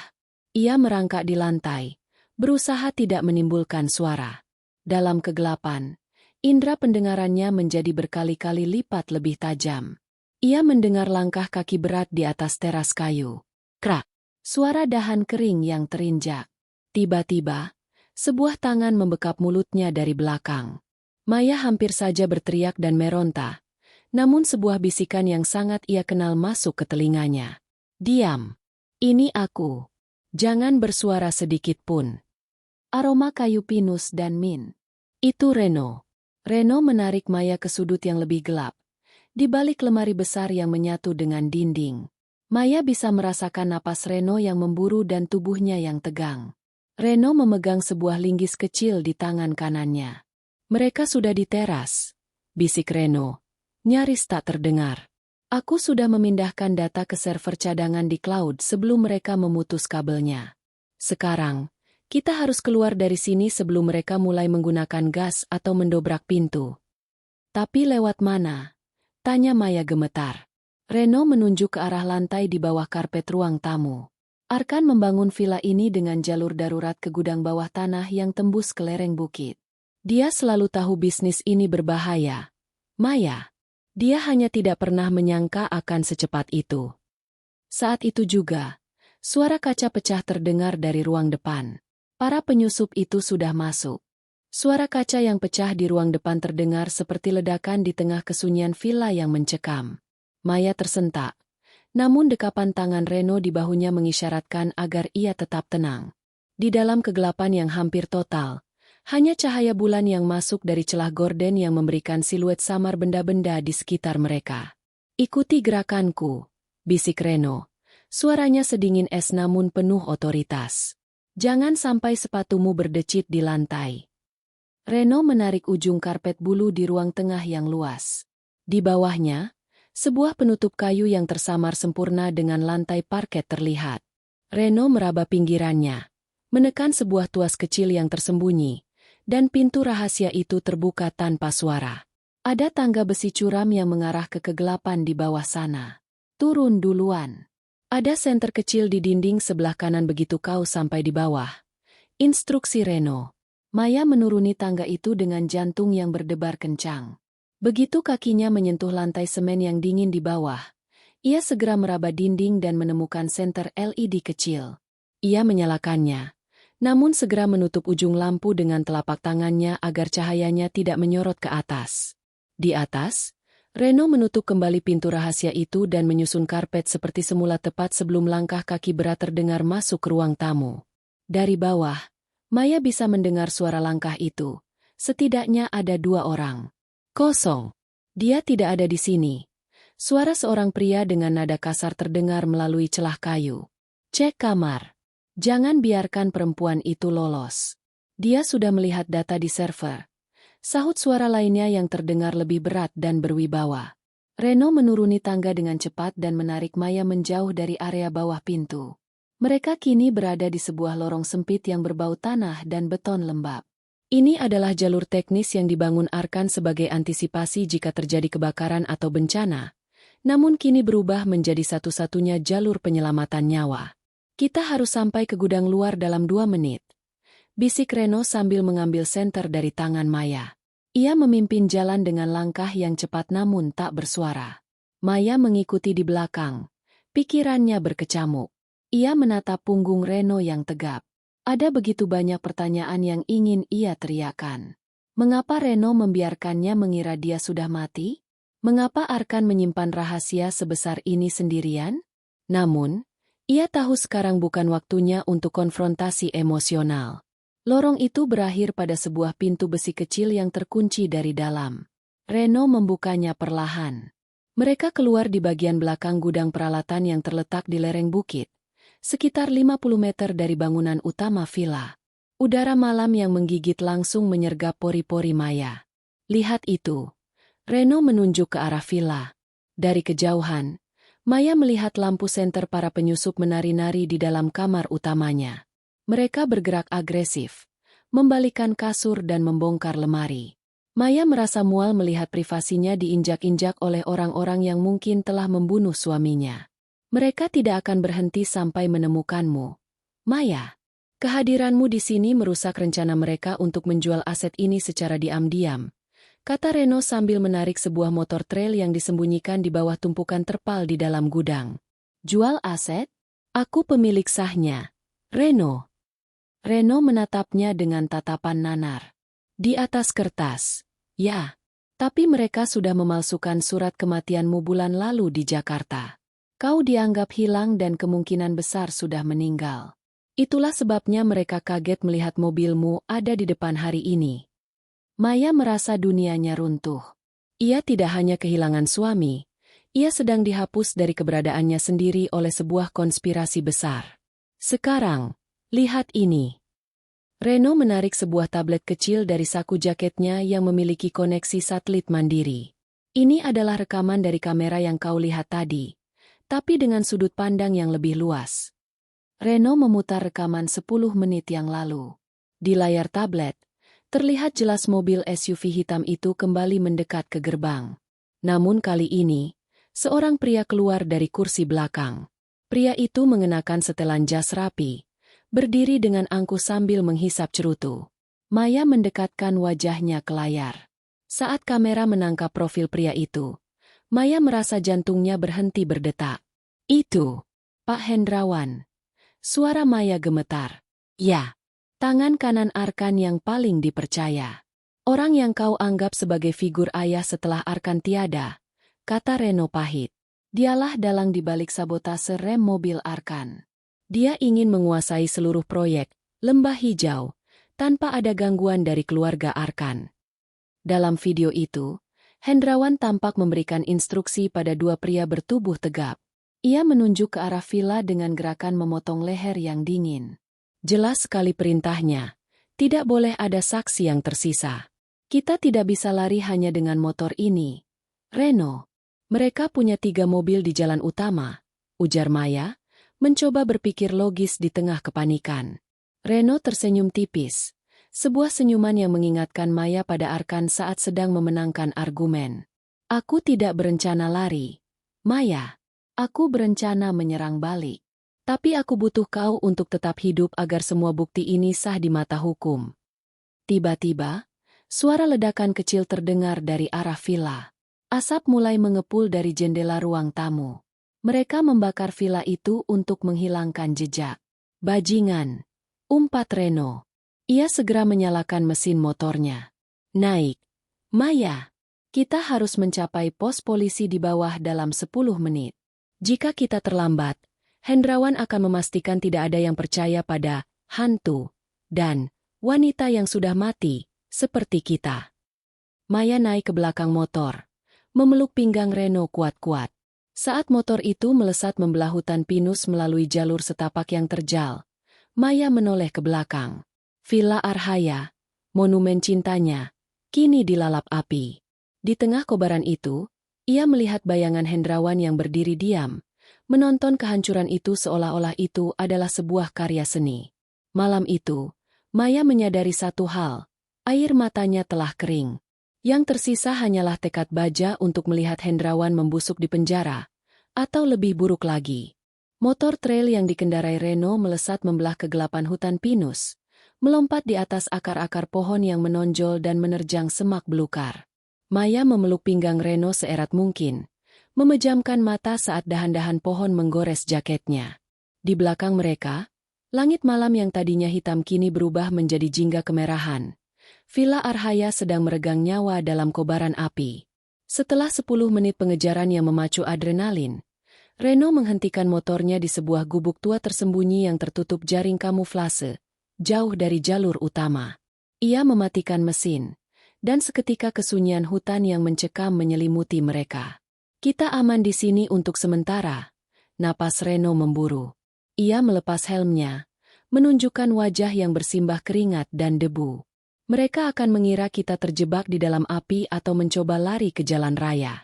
Ia merangkak di lantai, berusaha tidak menimbulkan suara. Dalam kegelapan, indera pendengarannya menjadi berkali-kali lipat lebih tajam. Ia mendengar langkah kaki berat di atas teras kayu. Krak! Suara dahan kering yang terinjak. Tiba-tiba, sebuah tangan membekap mulutnya dari belakang. Maya hampir saja berteriak dan meronta, namun sebuah bisikan yang sangat ia kenal masuk ke telinganya. Diam! Ini aku. Jangan bersuara sedikit pun. Aroma kayu pinus dan mint. Itu Reno. Reno menarik Maya ke sudut yang lebih gelap, di balik lemari besar yang menyatu dengan dinding. Maya bisa merasakan napas Reno yang memburu dan tubuhnya yang tegang. Reno memegang sebuah linggis kecil di tangan kanannya. Mereka sudah di teras, bisik Reno. Nyaris tak terdengar. Aku sudah memindahkan data ke server cadangan di cloud sebelum mereka memutus kabelnya. Sekarang, kita harus keluar dari sini sebelum mereka mulai menggunakan gas atau mendobrak pintu. Tapi lewat mana? Tanya Maya gemetar. Reno menunjuk ke arah lantai di bawah karpet ruang tamu. Arkan membangun villa ini dengan jalur darurat ke gudang bawah tanah yang tembus ke lereng bukit. Dia selalu tahu bisnis ini berbahaya. Maya. Dia hanya tidak pernah menyangka akan secepat itu. Saat itu juga, suara kaca pecah terdengar dari ruang depan. Para penyusup itu sudah masuk. Suara kaca yang pecah di ruang depan terdengar seperti ledakan di tengah kesunyian villa yang mencekam. Maya tersentak. Namun dekapan tangan Reno di bahunya mengisyaratkan agar ia tetap tenang. Di dalam kegelapan yang hampir total, hanya cahaya bulan yang masuk dari celah gorden yang memberikan siluet samar benda-benda di sekitar mereka. Ikuti gerakanku, bisik Reno. Suaranya sedingin es namun penuh otoritas. Jangan sampai sepatumu berdecit di lantai. Reno menarik ujung karpet bulu di ruang tengah yang luas. Di bawahnya, sebuah penutup kayu yang tersamar sempurna dengan lantai parket terlihat. Reno meraba pinggirannya, menekan sebuah tuas kecil yang tersembunyi, dan pintu rahasia itu terbuka tanpa suara. Ada tangga besi curam yang mengarah ke kegelapan di bawah sana. Turun duluan. Ada senter kecil di dinding sebelah kanan begitu kau sampai di bawah. Instruksi Reno. Maya menuruni tangga itu dengan jantung yang berdebar kencang. Begitu kakinya menyentuh lantai semen yang dingin di bawah, ia segera meraba dinding dan menemukan senter LED kecil. Ia menyalakannya, namun segera menutup ujung lampu dengan telapak tangannya agar cahayanya tidak menyorot ke atas. Di atas, Reno menutup kembali pintu rahasia itu dan menyusun karpet seperti semula tepat sebelum langkah kaki berat terdengar masuk ke ruang tamu. Dari bawah, Maya bisa mendengar suara langkah itu. Setidaknya ada 2 orang. Kosong. Dia tidak ada di sini. Suara seorang pria dengan nada kasar terdengar melalui celah kayu. Cek kamar. Jangan biarkan perempuan itu lolos. Dia sudah melihat data di server. Sahut suara lainnya yang terdengar lebih berat dan berwibawa. Reno menuruni tangga dengan cepat dan menarik Maya menjauh dari area bawah pintu. Mereka kini berada di sebuah lorong sempit yang berbau tanah dan beton lembab. Ini adalah jalur teknis yang dibangun Arkan sebagai antisipasi jika terjadi kebakaran atau bencana, namun kini berubah menjadi satu-satunya jalur penyelamatan nyawa. Kita harus sampai ke gudang luar dalam 2 menit. Bisik Reno sambil mengambil senter dari tangan Maya. Ia memimpin jalan dengan langkah yang cepat namun tak bersuara. Maya mengikuti di belakang. Pikirannya berkecamuk. Ia menatap punggung Reno yang tegap. Ada begitu banyak pertanyaan yang ingin ia teriakan. Mengapa Reno membiarkannya mengira dia sudah mati? Mengapa Arkan menyimpan rahasia sebesar ini sendirian? Namun, ia tahu sekarang bukan waktunya untuk konfrontasi emosional. Lorong itu berakhir pada sebuah pintu besi kecil yang terkunci dari dalam. Reno membukanya perlahan. Mereka keluar di bagian belakang gudang peralatan yang terletak di lereng bukit, sekitar 50 meter dari bangunan utama villa. Udara malam yang menggigit langsung menyergap pori-pori Maya. Lihat itu. Reno menunjuk ke arah villa. Dari kejauhan, Maya melihat lampu senter para penyusup menari-nari di dalam kamar utamanya. Mereka bergerak agresif, membalikan kasur dan membongkar lemari. Maya merasa mual melihat privasinya diinjak-injak oleh orang-orang yang mungkin telah membunuh suaminya. Mereka tidak akan berhenti sampai menemukanmu. Maya, kehadiranmu di sini merusak rencana mereka untuk menjual aset ini secara diam-diam, kata Reno sambil menarik sebuah motor trail yang disembunyikan di bawah tumpukan terpal di dalam gudang. Jual aset? Aku pemilik sahnya. Reno. Reno menatapnya dengan tatapan nanar. Di atas kertas. Ya, tapi mereka sudah memalsukan surat kematianmu bulan lalu di Jakarta. Kau dianggap hilang dan kemungkinan besar sudah meninggal. Itulah sebabnya mereka kaget melihat mobilmu ada di depan hari ini. Maya merasa dunianya runtuh. Ia tidak hanya kehilangan suami, ia sedang dihapus dari keberadaannya sendiri oleh sebuah konspirasi besar. Sekarang, lihat ini. Reno menarik sebuah tablet kecil dari saku jaketnya yang memiliki koneksi satelit mandiri. Ini adalah rekaman dari kamera yang kau lihat tadi, tapi dengan sudut pandang yang lebih luas. Reno memutar rekaman 10 menit yang lalu. Di layar tablet, terlihat jelas mobil SUV hitam itu kembali mendekat ke gerbang. Namun kali ini, seorang pria keluar dari kursi belakang. Pria itu mengenakan setelan jas rapi, berdiri dengan angkuh sambil menghisap cerutu. Maya mendekatkan wajahnya ke layar. Saat kamera menangkap profil pria itu, Maya merasa jantungnya berhenti berdetak. Itu, Pak Hendrawan. Suara Maya gemetar. Ya, tangan kanan Arkan yang paling dipercaya. Orang yang kau anggap sebagai figur ayah setelah Arkan tiada, kata Reno pahit. Dialah dalang dibalik sabotase rem mobil Arkan. Dia ingin menguasai seluruh proyek, Lembah Hijau, tanpa ada gangguan dari keluarga Arkan. Dalam video itu, Hendrawan tampak memberikan instruksi pada 2 pria bertubuh tegap. Ia menunjuk ke arah villa dengan gerakan memotong leher yang dingin. Jelas sekali perintahnya, tidak boleh ada saksi yang tersisa. Kita tidak bisa lari hanya dengan motor ini. Reno, mereka punya 3 mobil di jalan utama, ujar Maya, mencoba berpikir logis di tengah kepanikan. Reno tersenyum tipis. Sebuah senyuman yang mengingatkan Maya pada Arkan saat sedang memenangkan argumen. Aku tidak berencana lari. Maya, aku berencana menyerang balik. Tapi aku butuh kau untuk tetap hidup agar semua bukti ini sah di mata hukum. Tiba-tiba, suara ledakan kecil terdengar dari arah villa. Asap mulai mengepul dari jendela ruang tamu. Mereka membakar villa itu untuk menghilangkan jejak. Bajingan, umpat Reno. Ia segera menyalakan mesin motornya. Naik. Maya, kita harus mencapai pos polisi di bawah dalam 10 menit. Jika kita terlambat, Hendrawan akan memastikan tidak ada yang percaya pada hantu dan wanita yang sudah mati, seperti kita. Maya naik ke belakang motor, memeluk pinggang Reno kuat-kuat. Saat motor itu melesat membelah hutan pinus melalui jalur setapak yang terjal, Maya menoleh ke belakang. Villa Arhaya, monumen cintanya, kini dilalap api. Di tengah kobaran itu, ia melihat bayangan Hendrawan yang berdiri diam, menonton kehancuran itu seolah-olah itu adalah sebuah karya seni. Malam itu, Maya menyadari satu hal, air matanya telah kering. Yang tersisa hanyalah tekad baja untuk melihat Hendrawan membusuk di penjara, atau lebih buruk lagi. Motor trail yang dikendarai Reno melesat membelah kegelapan hutan pinus, melompat di atas akar-akar pohon yang menonjol dan menerjang semak belukar. Maya memeluk pinggang Reno seerat mungkin, memejamkan mata saat dahan-dahan pohon menggores jaketnya. Di belakang mereka, langit malam yang tadinya hitam kini berubah menjadi jingga kemerahan. Villa Arhaya sedang meregang nyawa dalam kobaran api. Setelah 10 menit pengejaran yang memacu adrenalin, Reno menghentikan motornya di sebuah gubuk tua tersembunyi yang tertutup jaring kamuflase, jauh dari jalur utama. Ia mematikan mesin, dan seketika kesunyian hutan yang mencekam menyelimuti mereka. Kita aman di sini untuk sementara, napas Reno memburu. Ia melepas helmnya, menunjukkan wajah yang bersimbah keringat dan debu. Mereka akan mengira kita terjebak di dalam api atau mencoba lari ke jalan raya.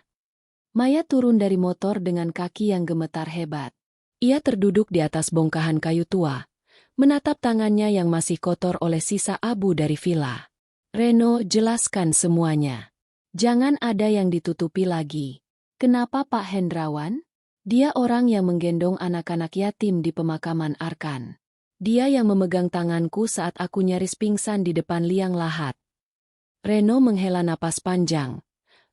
Maya turun dari motor dengan kaki yang gemetar hebat. Ia terduduk di atas bongkahan kayu tua, menatap tangannya yang masih kotor oleh sisa abu dari villa. Reno, jelaskan semuanya. Jangan ada yang ditutupi lagi. Kenapa Pak Hendrawan? Dia orang yang menggendong anak-anak yatim di pemakaman Arkan. Dia yang memegang tanganku saat aku nyaris pingsan di depan liang lahat. Reno menghela napas panjang,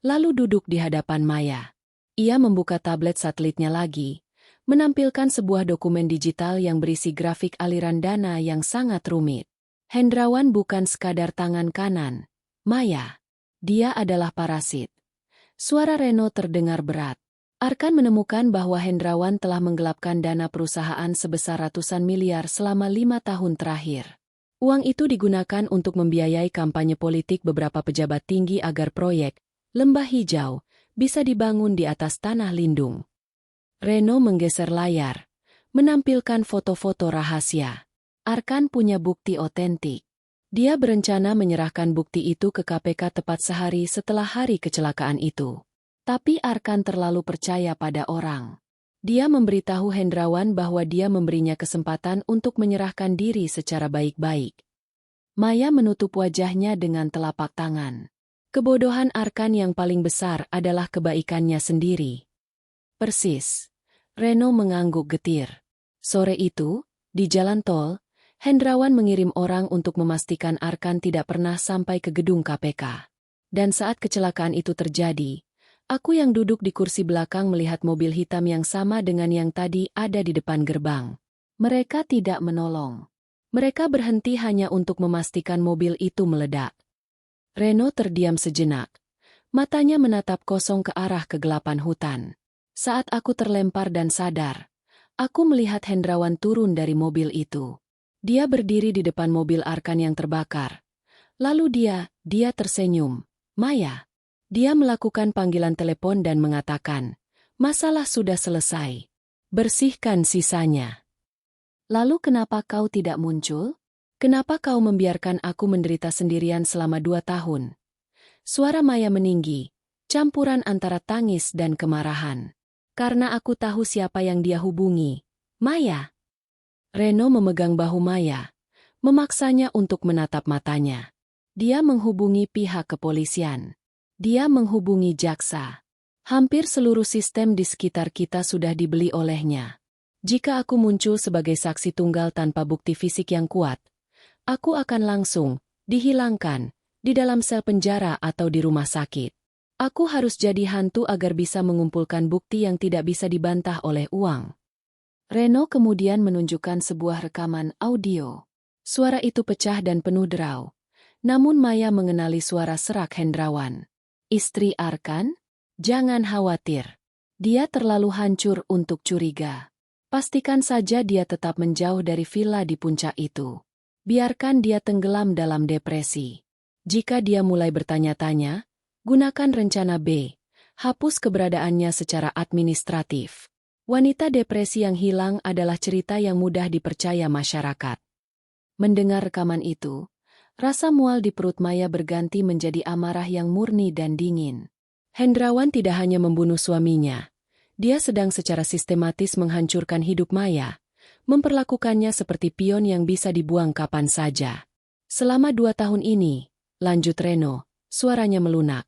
lalu duduk di hadapan Maya. Ia membuka tablet satelitnya lagi, menampilkan sebuah dokumen digital yang berisi grafik aliran dana yang sangat rumit. Hendrawan bukan sekadar tangan kanan, Maya. Dia adalah parasit. Suara Reno terdengar berat. Arkan menemukan bahwa Hendrawan telah menggelapkan dana perusahaan sebesar ratusan miliar selama 5 tahun terakhir. Uang itu digunakan untuk membiayai kampanye politik beberapa pejabat tinggi agar proyek Lembah Hijau bisa dibangun di atas tanah lindung. Reno menggeser layar, menampilkan foto-foto rahasia. Arkan punya bukti otentik. Dia berencana menyerahkan bukti itu ke KPK tepat sehari setelah hari kecelakaan itu. Tapi Arkan terlalu percaya pada orang. Dia memberitahu Hendrawan bahwa dia memberinya kesempatan untuk menyerahkan diri secara baik-baik. Maya menutup wajahnya dengan telapak tangan. Kebodohan Arkan yang paling besar adalah kebaikannya sendiri. Persis. Reno mengangguk getir. Sore itu, di jalan tol, Hendrawan mengirim orang untuk memastikan Arkan tidak pernah sampai ke gedung KPK. Dan saat kecelakaan itu terjadi, aku yang duduk di kursi belakang melihat mobil hitam yang sama dengan yang tadi ada di depan gerbang. Mereka tidak menolong. Mereka berhenti hanya untuk memastikan mobil itu meledak. Reno terdiam sejenak. Matanya menatap kosong ke arah kegelapan hutan. Saat aku terlempar dan sadar, aku melihat Hendrawan turun dari mobil itu. Dia berdiri di depan mobil Arkan yang terbakar. Lalu dia tersenyum. Maya. Dia melakukan panggilan telepon dan mengatakan, masalah sudah selesai. Bersihkan sisanya. Lalu kenapa kau tidak muncul? Kenapa kau membiarkan aku menderita sendirian selama 2 tahun? Suara Maya meninggi, campuran antara tangis dan kemarahan. Karena aku tahu siapa yang dia hubungi. Maya. Reno memegang bahu Maya, memaksanya untuk menatap matanya. Dia menghubungi pihak kepolisian. Dia menghubungi jaksa. Hampir seluruh sistem di sekitar kita sudah dibeli olehnya. Jika aku muncul sebagai saksi tunggal tanpa bukti fisik yang kuat, aku akan langsung dihilangkan, di dalam sel penjara atau di rumah sakit. Aku harus jadi hantu agar bisa mengumpulkan bukti yang tidak bisa dibantah oleh uang. Reno kemudian menunjukkan sebuah rekaman audio. Suara itu pecah dan penuh derau. Namun Maya mengenali suara serak Hendrawan. Istri Arkan? Jangan khawatir. Dia terlalu hancur untuk curiga. Pastikan saja dia tetap menjauh dari villa di puncak itu. Biarkan dia tenggelam dalam depresi. Jika dia mulai bertanya-tanya, gunakan rencana B. Hapus keberadaannya secara administratif. Wanita depresi yang hilang adalah cerita yang mudah dipercaya masyarakat. Mendengar rekaman itu, rasa mual di perut Maya berganti menjadi amarah yang murni dan dingin. Hendrawan tidak hanya membunuh suaminya. Dia sedang secara sistematis menghancurkan hidup Maya, memperlakukannya seperti pion yang bisa dibuang kapan saja. Selama 2 tahun ini, lanjut Reno, suaranya melunak.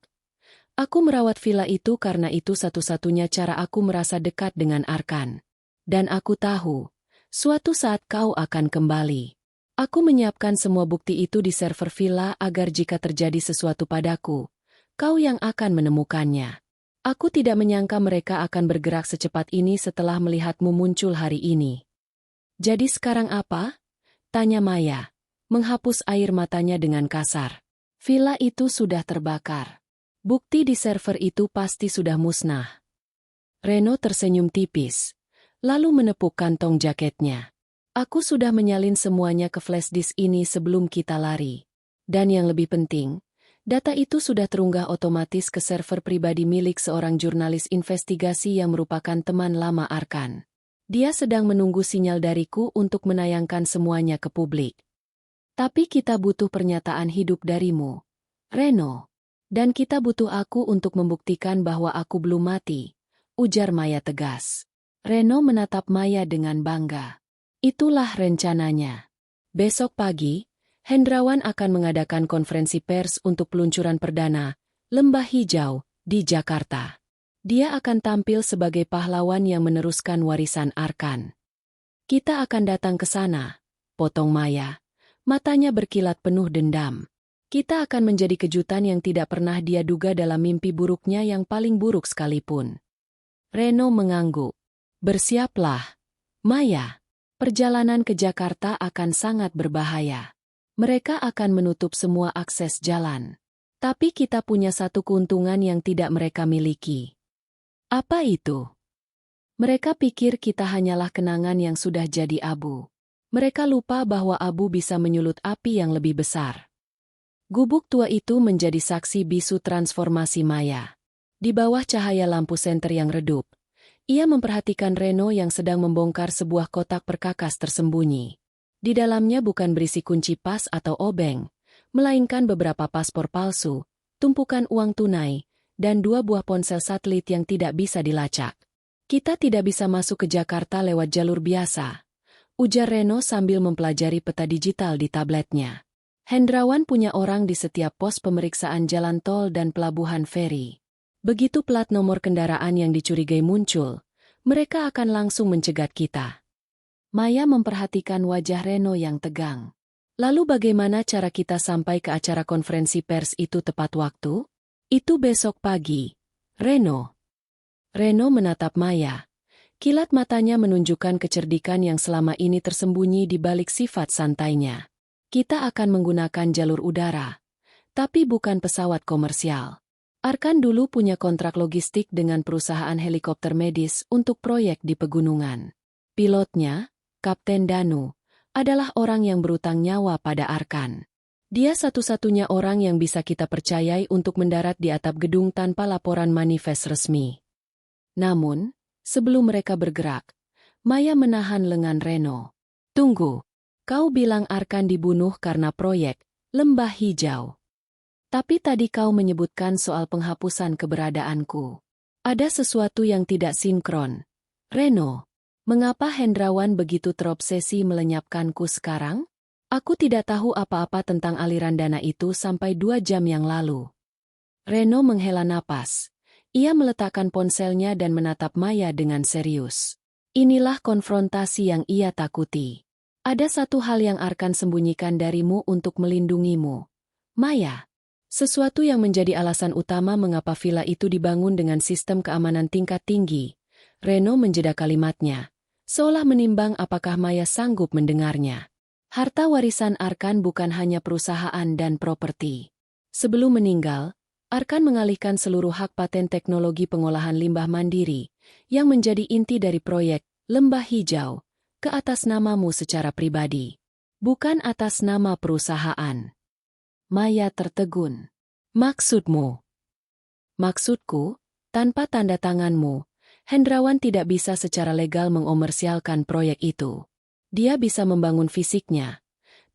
Aku merawat villa itu karena itu satu-satunya cara aku merasa dekat dengan Arkan. Dan aku tahu, suatu saat kau akan kembali. Aku menyiapkan semua bukti itu di server villa agar jika terjadi sesuatu padaku, kau yang akan menemukannya. Aku tidak menyangka mereka akan bergerak secepat ini setelah melihatmu muncul hari ini. Jadi sekarang apa? Tanya Maya, menghapus air matanya dengan kasar. Villa itu sudah terbakar. Bukti di server itu pasti sudah musnah. Reno tersenyum tipis, lalu menepuk kantong jaketnya. Aku sudah menyalin semuanya ke flash disk ini sebelum kita lari. Dan yang lebih penting, data itu sudah terunggah otomatis ke server pribadi milik seorang jurnalis investigasi yang merupakan teman lama Arkan. Dia sedang menunggu sinyal dariku untuk menayangkan semuanya ke publik. Tapi kita butuh pernyataan hidup darimu, Reno. Dan kita butuh aku untuk membuktikan bahwa aku belum mati, ujar Maya tegas. Reno menatap Maya dengan bangga. Itulah rencananya. Besok pagi, Hendrawan akan mengadakan konferensi pers untuk peluncuran perdana, Lembah Hijau, di Jakarta. Dia akan tampil sebagai pahlawan yang meneruskan warisan Arkan. Kita akan datang ke sana, potong Maya. Matanya berkilat penuh dendam. Kita akan menjadi kejutan yang tidak pernah dia duga dalam mimpi buruknya yang paling buruk sekalipun. Reno mengangguk. Bersiaplah, Maya. Perjalanan ke Jakarta akan sangat berbahaya. Mereka akan menutup semua akses jalan. Tapi kita punya satu keuntungan yang tidak mereka miliki. Apa itu? Mereka pikir kita hanyalah kenangan yang sudah jadi abu. Mereka lupa bahwa abu bisa menyulut api yang lebih besar. Gubuk tua itu menjadi saksi bisu transformasi Maya. Di bawah cahaya lampu senter yang redup, ia memperhatikan Reno yang sedang membongkar sebuah kotak perkakas tersembunyi. Di dalamnya bukan berisi kunci pas atau obeng, melainkan beberapa paspor palsu, tumpukan uang tunai, dan 2 buah ponsel satelit yang tidak bisa dilacak. Kita tidak bisa masuk ke Jakarta lewat jalur biasa, ujar Reno sambil mempelajari peta digital di tabletnya. Hendrawan punya orang di setiap pos pemeriksaan jalan tol dan pelabuhan feri. Begitu plat nomor kendaraan yang dicurigai muncul, mereka akan langsung mencegat kita. Maya memperhatikan wajah Reno yang tegang. Lalu bagaimana cara kita sampai ke acara konferensi pers itu tepat waktu? Itu besok pagi, Reno. Reno menatap Maya. Kilat matanya menunjukkan kecerdikan yang selama ini tersembunyi di balik sifat santainya. Kita akan menggunakan jalur udara, tapi bukan pesawat komersial. Arkan dulu punya kontrak logistik dengan perusahaan helikopter medis untuk proyek di pegunungan. Pilotnya, Kapten Danu, adalah orang yang berutang nyawa pada Arkan. Dia satu-satunya orang yang bisa kita percayai untuk mendarat di atap gedung tanpa laporan manifest resmi. Namun, sebelum mereka bergerak, Maya menahan lengan Reno. Tunggu, kau bilang Arkan dibunuh karena proyek Lembah Hijau. Tapi tadi kau menyebutkan soal penghapusan keberadaanku. Ada sesuatu yang tidak sinkron. Reno, mengapa Hendrawan begitu terobsesi melenyapkanku sekarang? Aku tidak tahu apa-apa tentang aliran dana itu sampai 2 jam yang lalu. Reno menghela napas. Ia meletakkan ponselnya dan menatap Maya dengan serius. Inilah konfrontasi yang ia takuti. Ada satu hal yang Arkan sembunyikan darimu untuk melindungimu, Maya. Sesuatu yang menjadi alasan utama mengapa villa itu dibangun dengan sistem keamanan tingkat tinggi. Reno menjeda kalimatnya, seolah menimbang apakah Maya sanggup mendengarnya. Harta warisan Arkan bukan hanya perusahaan dan properti. Sebelum meninggal, Arkan mengalihkan seluruh hak paten teknologi pengolahan limbah mandiri, yang menjadi inti dari proyek Lembah Hijau, ke atas namamu secara pribadi. Bukan atas nama perusahaan. Maya tertegun. Maksudmu? Maksudku, tanpa tanda tanganmu, Hendrawan tidak bisa secara legal mengomersialkan proyek itu. Dia bisa membangun fisiknya,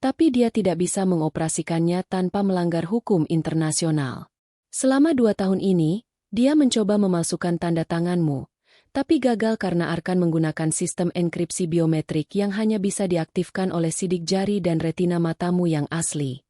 tapi dia tidak bisa mengoperasikannya tanpa melanggar hukum internasional. Selama 2 tahun ini, dia mencoba memalsukan tanda tanganmu, tapi gagal karena Arkan menggunakan sistem enkripsi biometrik yang hanya bisa diaktifkan oleh sidik jari dan retina matamu yang asli.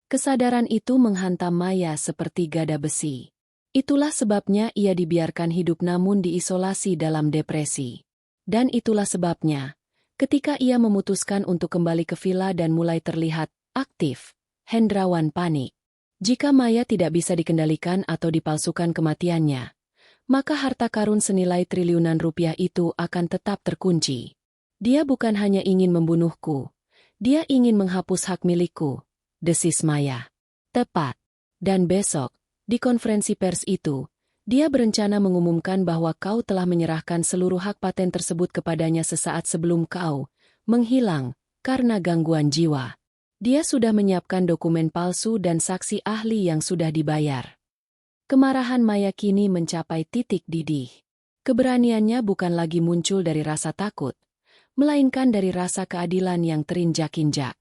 Kesadaran itu menghantam Maya seperti gada besi. Itulah sebabnya ia dibiarkan hidup namun diisolasi dalam depresi. Dan itulah sebabnya, ketika ia memutuskan untuk kembali ke villa dan mulai terlihat aktif, Hendrawan panik. Jika Maya tidak bisa dikendalikan atau dipalsukan kematiannya, maka harta karun senilai triliunan rupiah itu akan tetap terkunci. Dia bukan hanya ingin membunuhku, dia ingin menghapus hak milikku, desis Maya. Tepat. Dan besok, di konferensi pers itu, dia berencana mengumumkan bahwa kau telah menyerahkan seluruh hak paten tersebut kepadanya sesaat sebelum kau menghilang karena gangguan jiwa. Dia sudah menyiapkan dokumen palsu dan saksi ahli yang sudah dibayar. Kemarahan Maya kini mencapai titik didih. Keberaniannya bukan lagi muncul dari rasa takut, melainkan dari rasa keadilan yang terinjak-injak.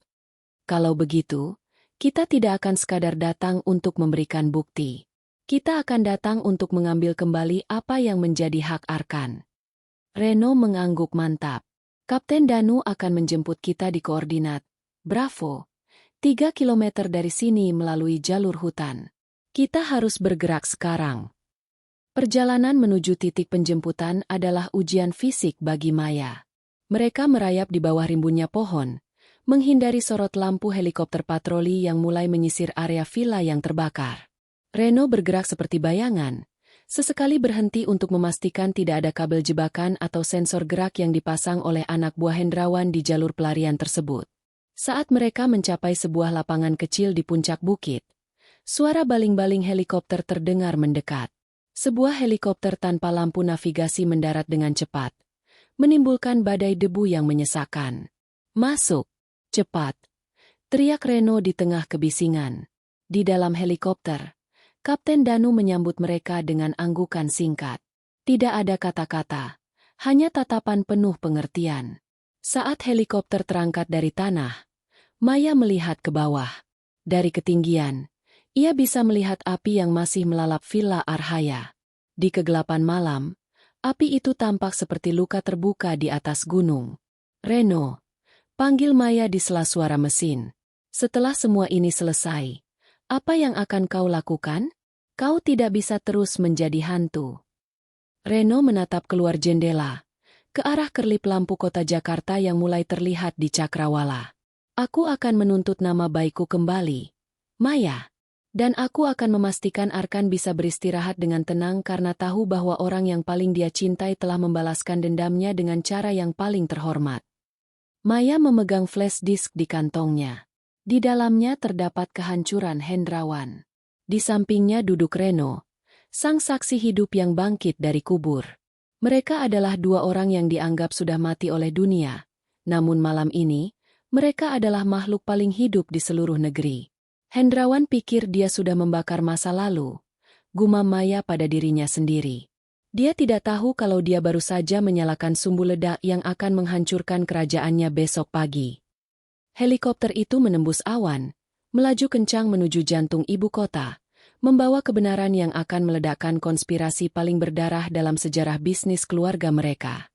Kalau begitu, kita tidak akan sekadar datang untuk memberikan bukti. Kita akan datang untuk mengambil kembali apa yang menjadi hak Arkan. Reno mengangguk mantap. Kapten Danu akan menjemput kita di koordinat Bravo, 3 kilometer dari sini melalui jalur hutan. Kita harus bergerak sekarang. Perjalanan menuju titik penjemputan adalah ujian fisik bagi Maya. Mereka merayap di bawah rimbunnya pohon, menghindari sorot lampu helikopter patroli yang mulai menyisir area villa yang terbakar. Reno bergerak seperti bayangan, sesekali berhenti untuk memastikan tidak ada kabel jebakan atau sensor gerak yang dipasang oleh anak buah Hendrawan di jalur pelarian tersebut. Saat mereka mencapai sebuah lapangan kecil di puncak bukit, suara baling-baling helikopter terdengar mendekat. Sebuah helikopter tanpa lampu navigasi mendarat dengan cepat, menimbulkan badai debu yang menyesakkan. Masuk! Cepat! Teriak Reno di tengah kebisingan. Di dalam helikopter, Kapten Danu menyambut mereka dengan anggukan singkat. Tidak ada kata-kata, hanya tatapan penuh pengertian. Saat helikopter terangkat dari tanah, Maya melihat ke bawah. Dari ketinggian, ia bisa melihat api yang masih melalap Villa Arhaya. Di kegelapan malam, api itu tampak seperti luka terbuka di atas gunung. Reno, panggil Maya di sela suara mesin. Setelah semua ini selesai, apa yang akan kau lakukan? Kau tidak bisa terus menjadi hantu. Reno menatap keluar jendela, ke arah kerlip lampu kota Jakarta yang mulai terlihat di Cakrawala. Aku akan menuntut nama baikku kembali, Maya. Dan aku akan memastikan Arkan bisa beristirahat dengan tenang karena tahu bahwa orang yang paling dia cintai telah membalaskan dendamnya dengan cara yang paling terhormat. Maya memegang flash disk di kantongnya. Di dalamnya terdapat kehancuran Hendrawan. Di sampingnya duduk Reno, sang saksi hidup yang bangkit dari kubur. Mereka adalah 2 orang yang dianggap sudah mati oleh dunia. Namun malam ini, mereka adalah makhluk paling hidup di seluruh negeri. Hendrawan pikir dia sudah membakar masa lalu. Gumam Maya pada dirinya sendiri. Dia tidak tahu kalau dia baru saja menyalakan sumbu ledak yang akan menghancurkan kerajaannya besok pagi. Helikopter itu menembus awan, melaju kencang menuju jantung ibu kota, membawa kebenaran yang akan meledakkan konspirasi paling berdarah dalam sejarah bisnis keluarga mereka.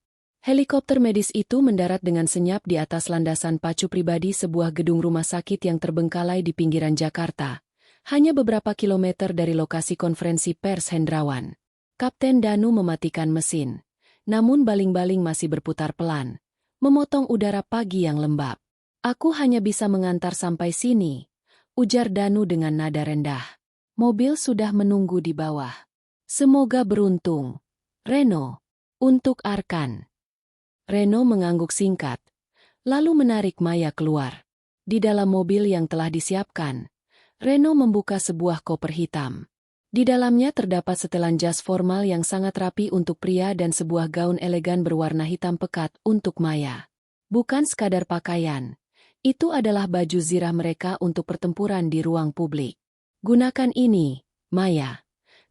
Helikopter medis itu mendarat dengan senyap di atas landasan pacu pribadi sebuah gedung rumah sakit yang terbengkalai di pinggiran Jakarta, hanya beberapa kilometer dari lokasi konferensi pers Hendrawan. Kapten Danu mematikan mesin, namun baling-baling masih berputar pelan, memotong udara pagi yang lembab. Aku hanya bisa mengantar sampai sini. ujar Danu dengan nada rendah. Mobil sudah menunggu di bawah. Semoga beruntung. Reno. Untuk Arkan. Reno mengangguk singkat, lalu menarik Maya keluar. Di dalam mobil yang telah disiapkan, Reno membuka sebuah koper hitam. Di dalamnya terdapat setelan jas formal yang sangat rapi untuk pria dan sebuah gaun elegan berwarna hitam pekat untuk Maya. Bukan sekadar pakaian, itu adalah baju zirah mereka untuk pertempuran di ruang publik. Gunakan ini, Maya,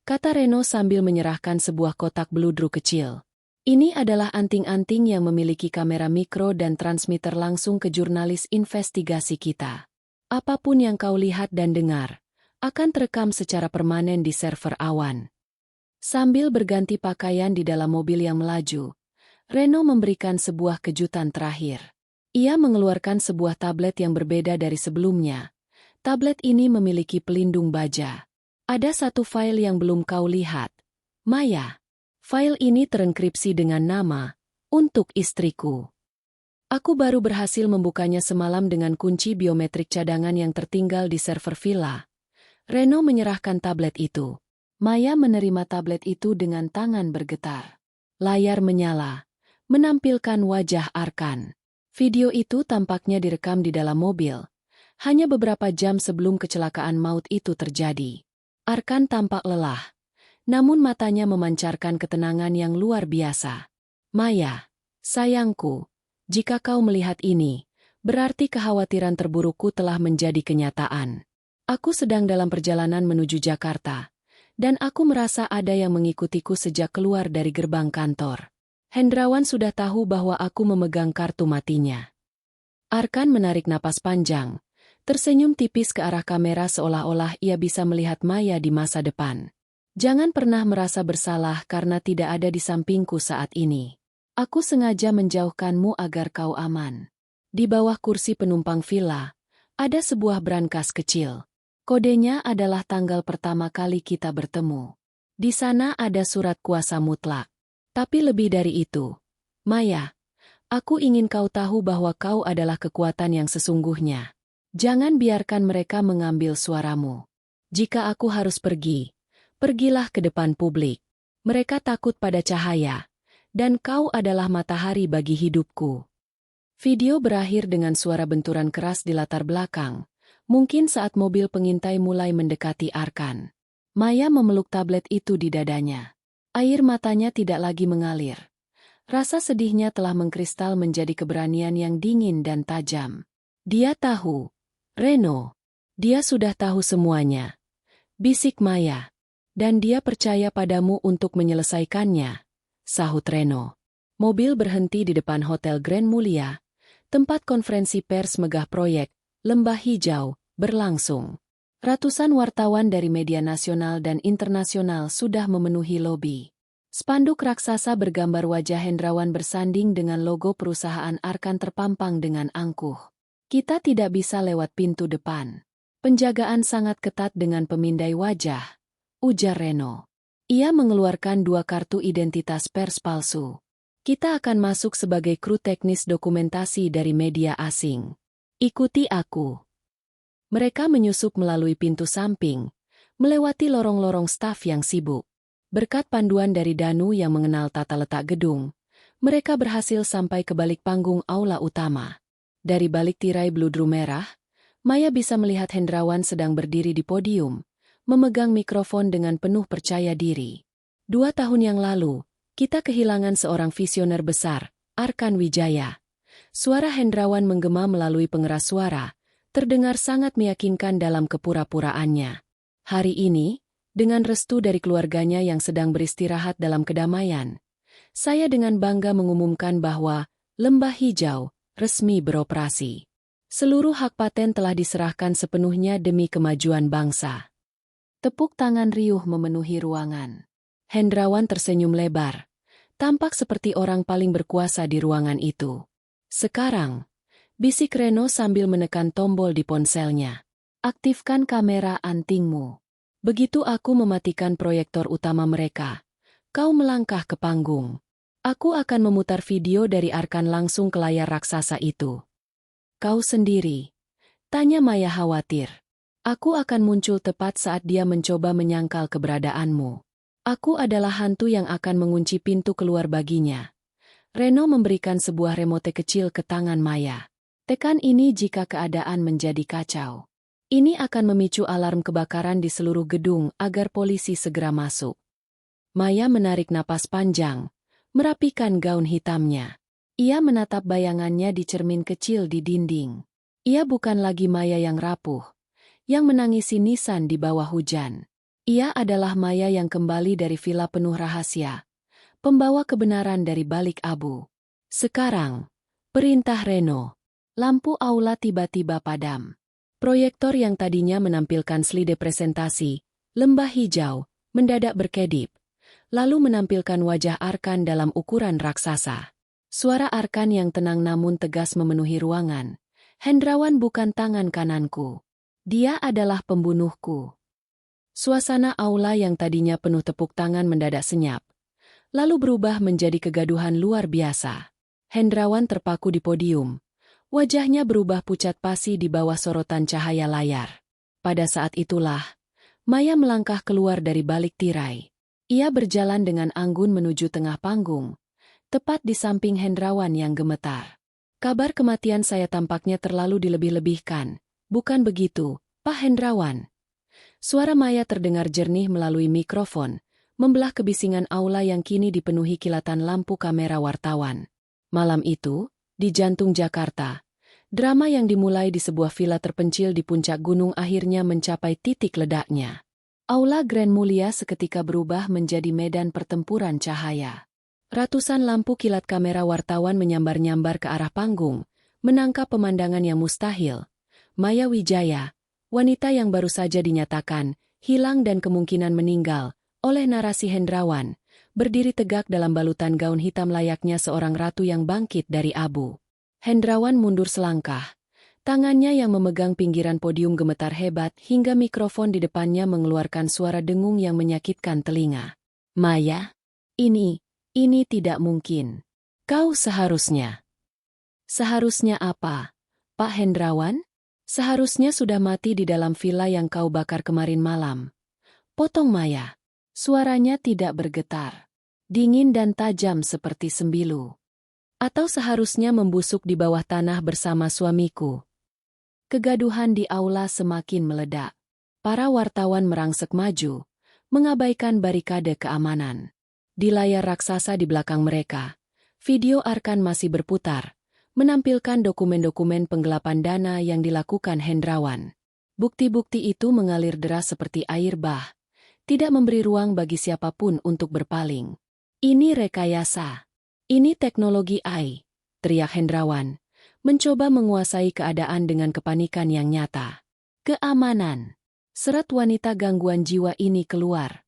kata Reno sambil menyerahkan sebuah kotak beludru kecil. Ini adalah anting-anting yang memiliki kamera mikro dan transmitter langsung ke jurnalis investigasi kita. Apapun yang kau lihat dan dengar akan terekam secara permanen di server awan. Sambil berganti pakaian di dalam mobil yang melaju, Reno memberikan sebuah kejutan terakhir. Ia mengeluarkan sebuah tablet yang berbeda dari sebelumnya. Tablet ini memiliki pelindung baja. Ada satu file yang belum kau lihat. Maya, file ini terenkripsi dengan nama, untuk istriku. Aku baru berhasil membukanya semalam dengan kunci biometrik cadangan yang tertinggal di server villa. Reno menyerahkan tablet itu. Maya menerima tablet itu dengan tangan bergetar. Layar menyala, menampilkan wajah Arkan. Video itu tampaknya direkam di dalam mobil, hanya beberapa jam sebelum kecelakaan maut itu terjadi. Arkan tampak lelah, namun matanya memancarkan ketenangan yang luar biasa. Maya, sayangku, jika kau melihat ini, berarti kekhawatiran terburukku telah menjadi kenyataan. Aku sedang dalam perjalanan menuju Jakarta, dan aku merasa ada yang mengikutiku sejak keluar dari gerbang kantor. Hendrawan sudah tahu bahwa aku memegang kartu matinya. Arkan menarik napas panjang, tersenyum tipis ke arah kamera seolah-olah ia bisa melihat Maya di masa depan. Jangan pernah merasa bersalah karena tidak ada di sampingku saat ini. Aku sengaja menjauhkanmu agar kau aman. Di bawah kursi penumpang villa, ada sebuah brankas kecil. Kodenya adalah tanggal pertama kali kita bertemu. Di sana ada surat kuasa mutlak. Tapi lebih dari itu, Maya, aku ingin kau tahu bahwa kau adalah kekuatan yang sesungguhnya. Jangan biarkan mereka mengambil suaramu. Jika aku harus pergi, pergilah ke depan publik. Mereka takut pada cahaya, dan kau adalah matahari bagi hidupku. Video berakhir dengan suara benturan keras di latar belakang. Mungkin saat mobil pengintai mulai mendekati Arkan. Maya memeluk tablet itu di dadanya. Air matanya tidak lagi mengalir. Rasa sedihnya telah mengkristal menjadi keberanian yang dingin dan tajam. Dia tahu. Reno. Dia sudah tahu semuanya. Bisik Maya. Dan dia percaya padamu untuk menyelesaikannya, sahut Reno. Mobil berhenti di depan Hotel Grand Mulia, tempat konferensi pers megah proyek Lembah Hijau berlangsung. Ratusan wartawan dari media nasional dan internasional sudah memenuhi lobi. Spanduk raksasa bergambar wajah Hendrawan bersanding dengan logo perusahaan Arkan terpampang dengan angkuh. Kita tidak bisa lewat pintu depan. Penjagaan sangat ketat dengan pemindai wajah, ujar Reno. Ia mengeluarkan 2 kartu identitas pers palsu. Kita akan masuk sebagai kru teknis dokumentasi dari media asing. Ikuti aku. Mereka menyusup melalui pintu samping, melewati lorong-lorong staf yang sibuk. Berkat panduan dari Danu yang mengenal tata letak gedung, mereka berhasil sampai ke balik panggung aula utama. Dari balik tirai beludru merah, Maya bisa melihat Hendrawan sedang berdiri di podium, memegang mikrofon dengan penuh percaya diri. 2 tahun yang lalu, kita kehilangan seorang visioner besar, Arkan Wijaya. Suara Hendrawan menggema melalui pengeras suara, terdengar sangat meyakinkan dalam kepura-puraannya. Hari ini, dengan restu dari keluarganya yang sedang beristirahat dalam kedamaian, saya dengan bangga mengumumkan bahwa Lembah Hijau resmi beroperasi. Seluruh hak paten telah diserahkan sepenuhnya demi kemajuan bangsa. Tepuk tangan riuh memenuhi ruangan. Hendrawan tersenyum lebar, tampak seperti orang paling berkuasa di ruangan itu. Sekarang, bisik Reno sambil menekan tombol di ponselnya. Aktifkan kamera antingmu. Begitu aku mematikan proyektor utama mereka, kau melangkah ke panggung. Aku akan memutar video dari Arkan langsung ke layar raksasa itu. Kau sendiri? Tanya Maya khawatir. Aku akan muncul tepat saat dia mencoba menyangkal keberadaanmu. Aku adalah hantu yang akan mengunci pintu keluar baginya. Reno memberikan sebuah remote kecil ke tangan Maya. Tekan ini jika keadaan menjadi kacau. Ini akan memicu alarm kebakaran di seluruh gedung agar polisi segera masuk. Maya menarik napas panjang, merapikan gaun hitamnya. Ia menatap bayangannya di cermin kecil di dinding. Ia bukan lagi Maya yang rapuh, yang menangisi nisan di bawah hujan. Ia adalah Maya yang kembali dari villa penuh rahasia, pembawa kebenaran dari balik abu. Sekarang, perintah Reno. Lampu aula tiba-tiba padam. Proyektor yang tadinya menampilkan slide presentasi, lembah hijau, mendadak berkedip, lalu menampilkan wajah Arkan dalam ukuran raksasa. Suara Arkan yang tenang namun tegas memenuhi ruangan. Hendrawan bukan tangan kananku. Dia adalah pembunuhku. Suasana aula yang tadinya penuh tepuk tangan mendadak senyap, lalu berubah menjadi kegaduhan luar biasa. Hendrawan terpaku di podium. Wajahnya berubah pucat pasi di bawah sorotan cahaya layar. Pada saat itulah, Maya melangkah keluar dari balik tirai. Ia berjalan dengan anggun menuju tengah panggung, tepat di samping Hendrawan yang gemetar. Kabar kematian saya tampaknya terlalu dilebih-lebihkan. Bukan begitu, Pak Hendrawan. Suara Maya terdengar jernih melalui mikrofon, membelah kebisingan aula yang kini dipenuhi kilatan lampu kamera wartawan. Malam itu, di jantung Jakarta, drama yang dimulai di sebuah villa terpencil di puncak gunung akhirnya mencapai titik ledaknya. Aula Grand Mulia seketika berubah menjadi medan pertempuran cahaya. Ratusan lampu kilat kamera wartawan menyambar-nyambar ke arah panggung, menangkap pemandangan yang mustahil. Maya Wijaya, wanita yang baru saja dinyatakan hilang dan kemungkinan meninggal oleh narasi Hendrawan, berdiri tegak dalam balutan gaun hitam layaknya seorang ratu yang bangkit dari abu. Hendrawan mundur selangkah. Tangannya yang memegang pinggiran podium gemetar hebat hingga mikrofon di depannya mengeluarkan suara dengung yang menyakitkan telinga. Maya, ini tidak mungkin. Kau seharusnya. Seharusnya apa, Pak Hendrawan? Seharusnya sudah mati di dalam villa yang kau bakar kemarin malam. Potong Maya. Suaranya tidak bergetar. Dingin dan tajam seperti sembilu. Atau seharusnya membusuk di bawah tanah bersama suamiku. Kegaduhan di aula semakin meledak. Para wartawan merangsek maju, mengabaikan barikade keamanan. Di layar raksasa di belakang mereka, video Arkan masih berputar, menampilkan dokumen-dokumen penggelapan dana yang dilakukan Hendrawan. Bukti-bukti itu mengalir deras seperti air bah, tidak memberi ruang bagi siapapun untuk berpaling. Ini rekayasa. Ini teknologi AI, teriak Hendrawan, mencoba menguasai keadaan dengan kepanikan yang nyata. Keamanan. Serat wanita gangguan jiwa ini keluar.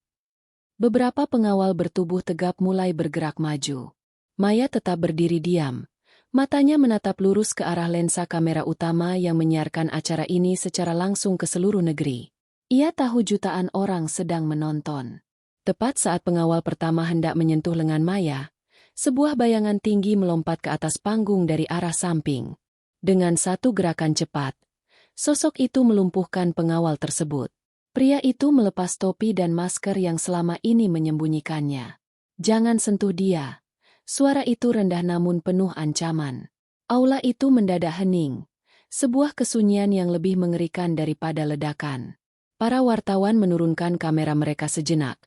Beberapa pengawal bertubuh tegap mulai bergerak maju. Maya tetap berdiri diam. Matanya menatap lurus ke arah lensa kamera utama yang menyiarkan acara ini secara langsung ke seluruh negeri. Ia tahu jutaan orang sedang menonton. Tepat saat pengawal pertama hendak menyentuh lengan Maya, sebuah bayangan tinggi melompat ke atas panggung dari arah samping. Dengan satu gerakan cepat, sosok itu melumpuhkan pengawal tersebut. Pria itu melepas topi dan masker yang selama ini menyembunyikannya. Jangan sentuh dia. Suara itu rendah namun penuh ancaman. Aula itu mendadak hening. Sebuah kesunyian yang lebih mengerikan daripada ledakan. Para wartawan menurunkan kamera mereka sejenak.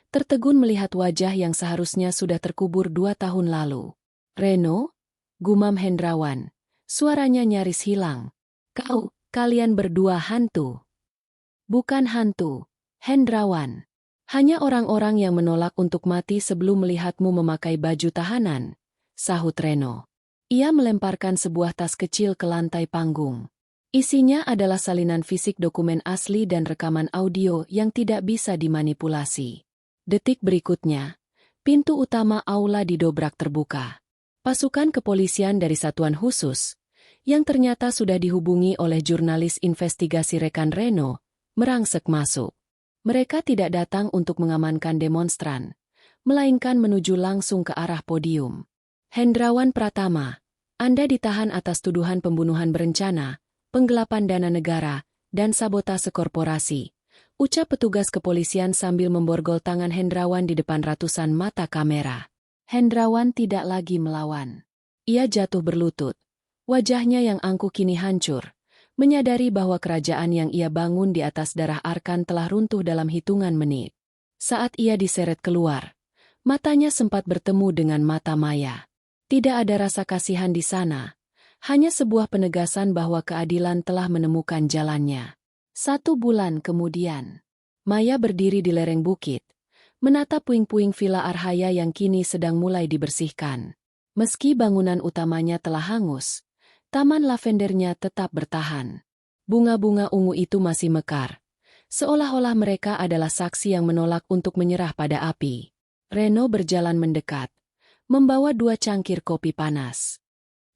Tertegun melihat wajah yang seharusnya sudah terkubur 2 tahun lalu. Reno? Gumam Hendrawan. Suaranya nyaris hilang. Kalian berdua hantu. Bukan hantu, Hendrawan. Hanya orang-orang yang menolak untuk mati sebelum melihatmu memakai baju tahanan, sahut Reno. Ia melemparkan sebuah tas kecil ke lantai panggung. Isinya adalah salinan fisik dokumen asli dan rekaman audio yang tidak bisa dimanipulasi. Detik berikutnya, pintu utama aula didobrak terbuka. Pasukan kepolisian dari satuan khusus, yang ternyata sudah dihubungi oleh jurnalis investigasi rekan Reno, merangsek masuk. Mereka tidak datang untuk mengamankan demonstran, melainkan menuju langsung ke arah podium. Hendrawan Pratama, Anda ditahan atas tuduhan pembunuhan berencana, penggelapan dana negara, dan sabotase korporasi, ucap petugas kepolisian sambil memborgol tangan Hendrawan di depan ratusan mata kamera. Hendrawan tidak lagi melawan. Ia jatuh berlutut. Wajahnya yang angkuh kini hancur, menyadari bahwa kerajaan yang ia bangun di atas darah Arkan telah runtuh dalam hitungan menit. Saat ia diseret keluar, matanya sempat bertemu dengan mata Maya. Tidak ada rasa kasihan di sana, hanya sebuah penegasan bahwa keadilan telah menemukan jalannya. 1 bulan kemudian, Maya berdiri di lereng bukit, menatap puing-puing Villa Arhaya yang kini sedang mulai dibersihkan. Meski bangunan utamanya telah hangus, taman lavendernya tetap bertahan. Bunga-bunga ungu itu masih mekar, seolah-olah mereka adalah saksi yang menolak untuk menyerah pada api. Reno berjalan mendekat, membawa 2 cangkir kopi panas.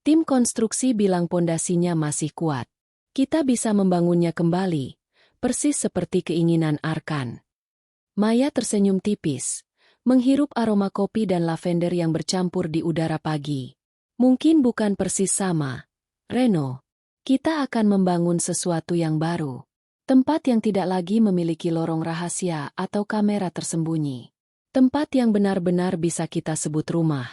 Tim konstruksi bilang pondasinya masih kuat. Kita bisa membangunnya kembali, persis seperti keinginan Arkan. Maya tersenyum tipis, menghirup aroma kopi dan lavender yang bercampur di udara pagi. Mungkin bukan persis sama, Reno. Kita akan membangun sesuatu yang baru. Tempat yang tidak lagi memiliki lorong rahasia atau kamera tersembunyi. Tempat yang benar-benar bisa kita sebut rumah.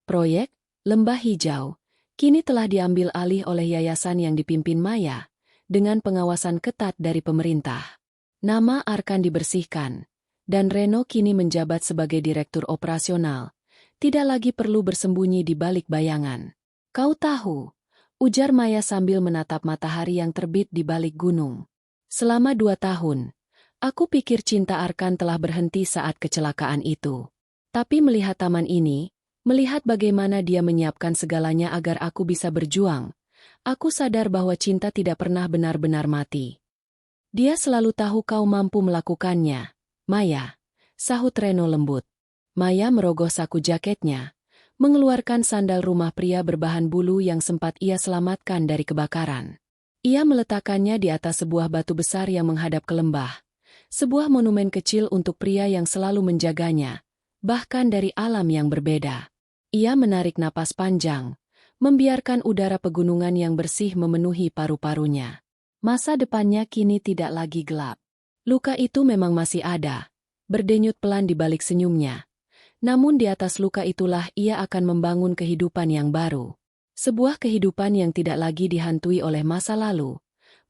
Proyek Lembah Hijau kini telah diambil alih oleh yayasan yang dipimpin Maya, dengan pengawasan ketat dari pemerintah. Nama Arkan dibersihkan, dan Reno kini menjabat sebagai direktur operasional, tidak lagi perlu bersembunyi di balik bayangan. Kau tahu, ujar Maya sambil menatap matahari yang terbit di balik gunung. Selama 2 tahun, aku pikir cinta Arkan telah berhenti saat kecelakaan itu. Tapi melihat taman ini, melihat bagaimana dia menyiapkan segalanya agar aku bisa berjuang, aku sadar bahwa cinta tidak pernah benar-benar mati. Dia selalu tahu kau mampu melakukannya, Maya, sahut Reno lembut. Maya merogoh saku jaketnya, mengeluarkan sandal rumah pria berbahan bulu yang sempat ia selamatkan dari kebakaran. Ia meletakkannya di atas sebuah batu besar yang menghadap ke lembah, sebuah monumen kecil untuk pria yang selalu menjaganya, bahkan dari alam yang berbeda. Ia menarik napas panjang, membiarkan udara pegunungan yang bersih memenuhi paru-parunya. Masa depannya kini tidak lagi gelap. Luka itu memang masih ada, berdenyut pelan di balik senyumnya. Namun di atas luka itulah ia akan membangun kehidupan yang baru. Sebuah kehidupan yang tidak lagi dihantui oleh masa lalu,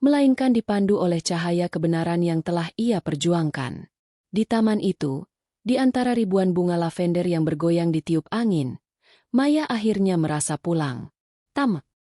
melainkan dipandu oleh cahaya kebenaran yang telah ia perjuangkan. Di taman itu, di antara ribuan bunga lavender yang bergoyang ditiup angin, Maya akhirnya merasa pulang.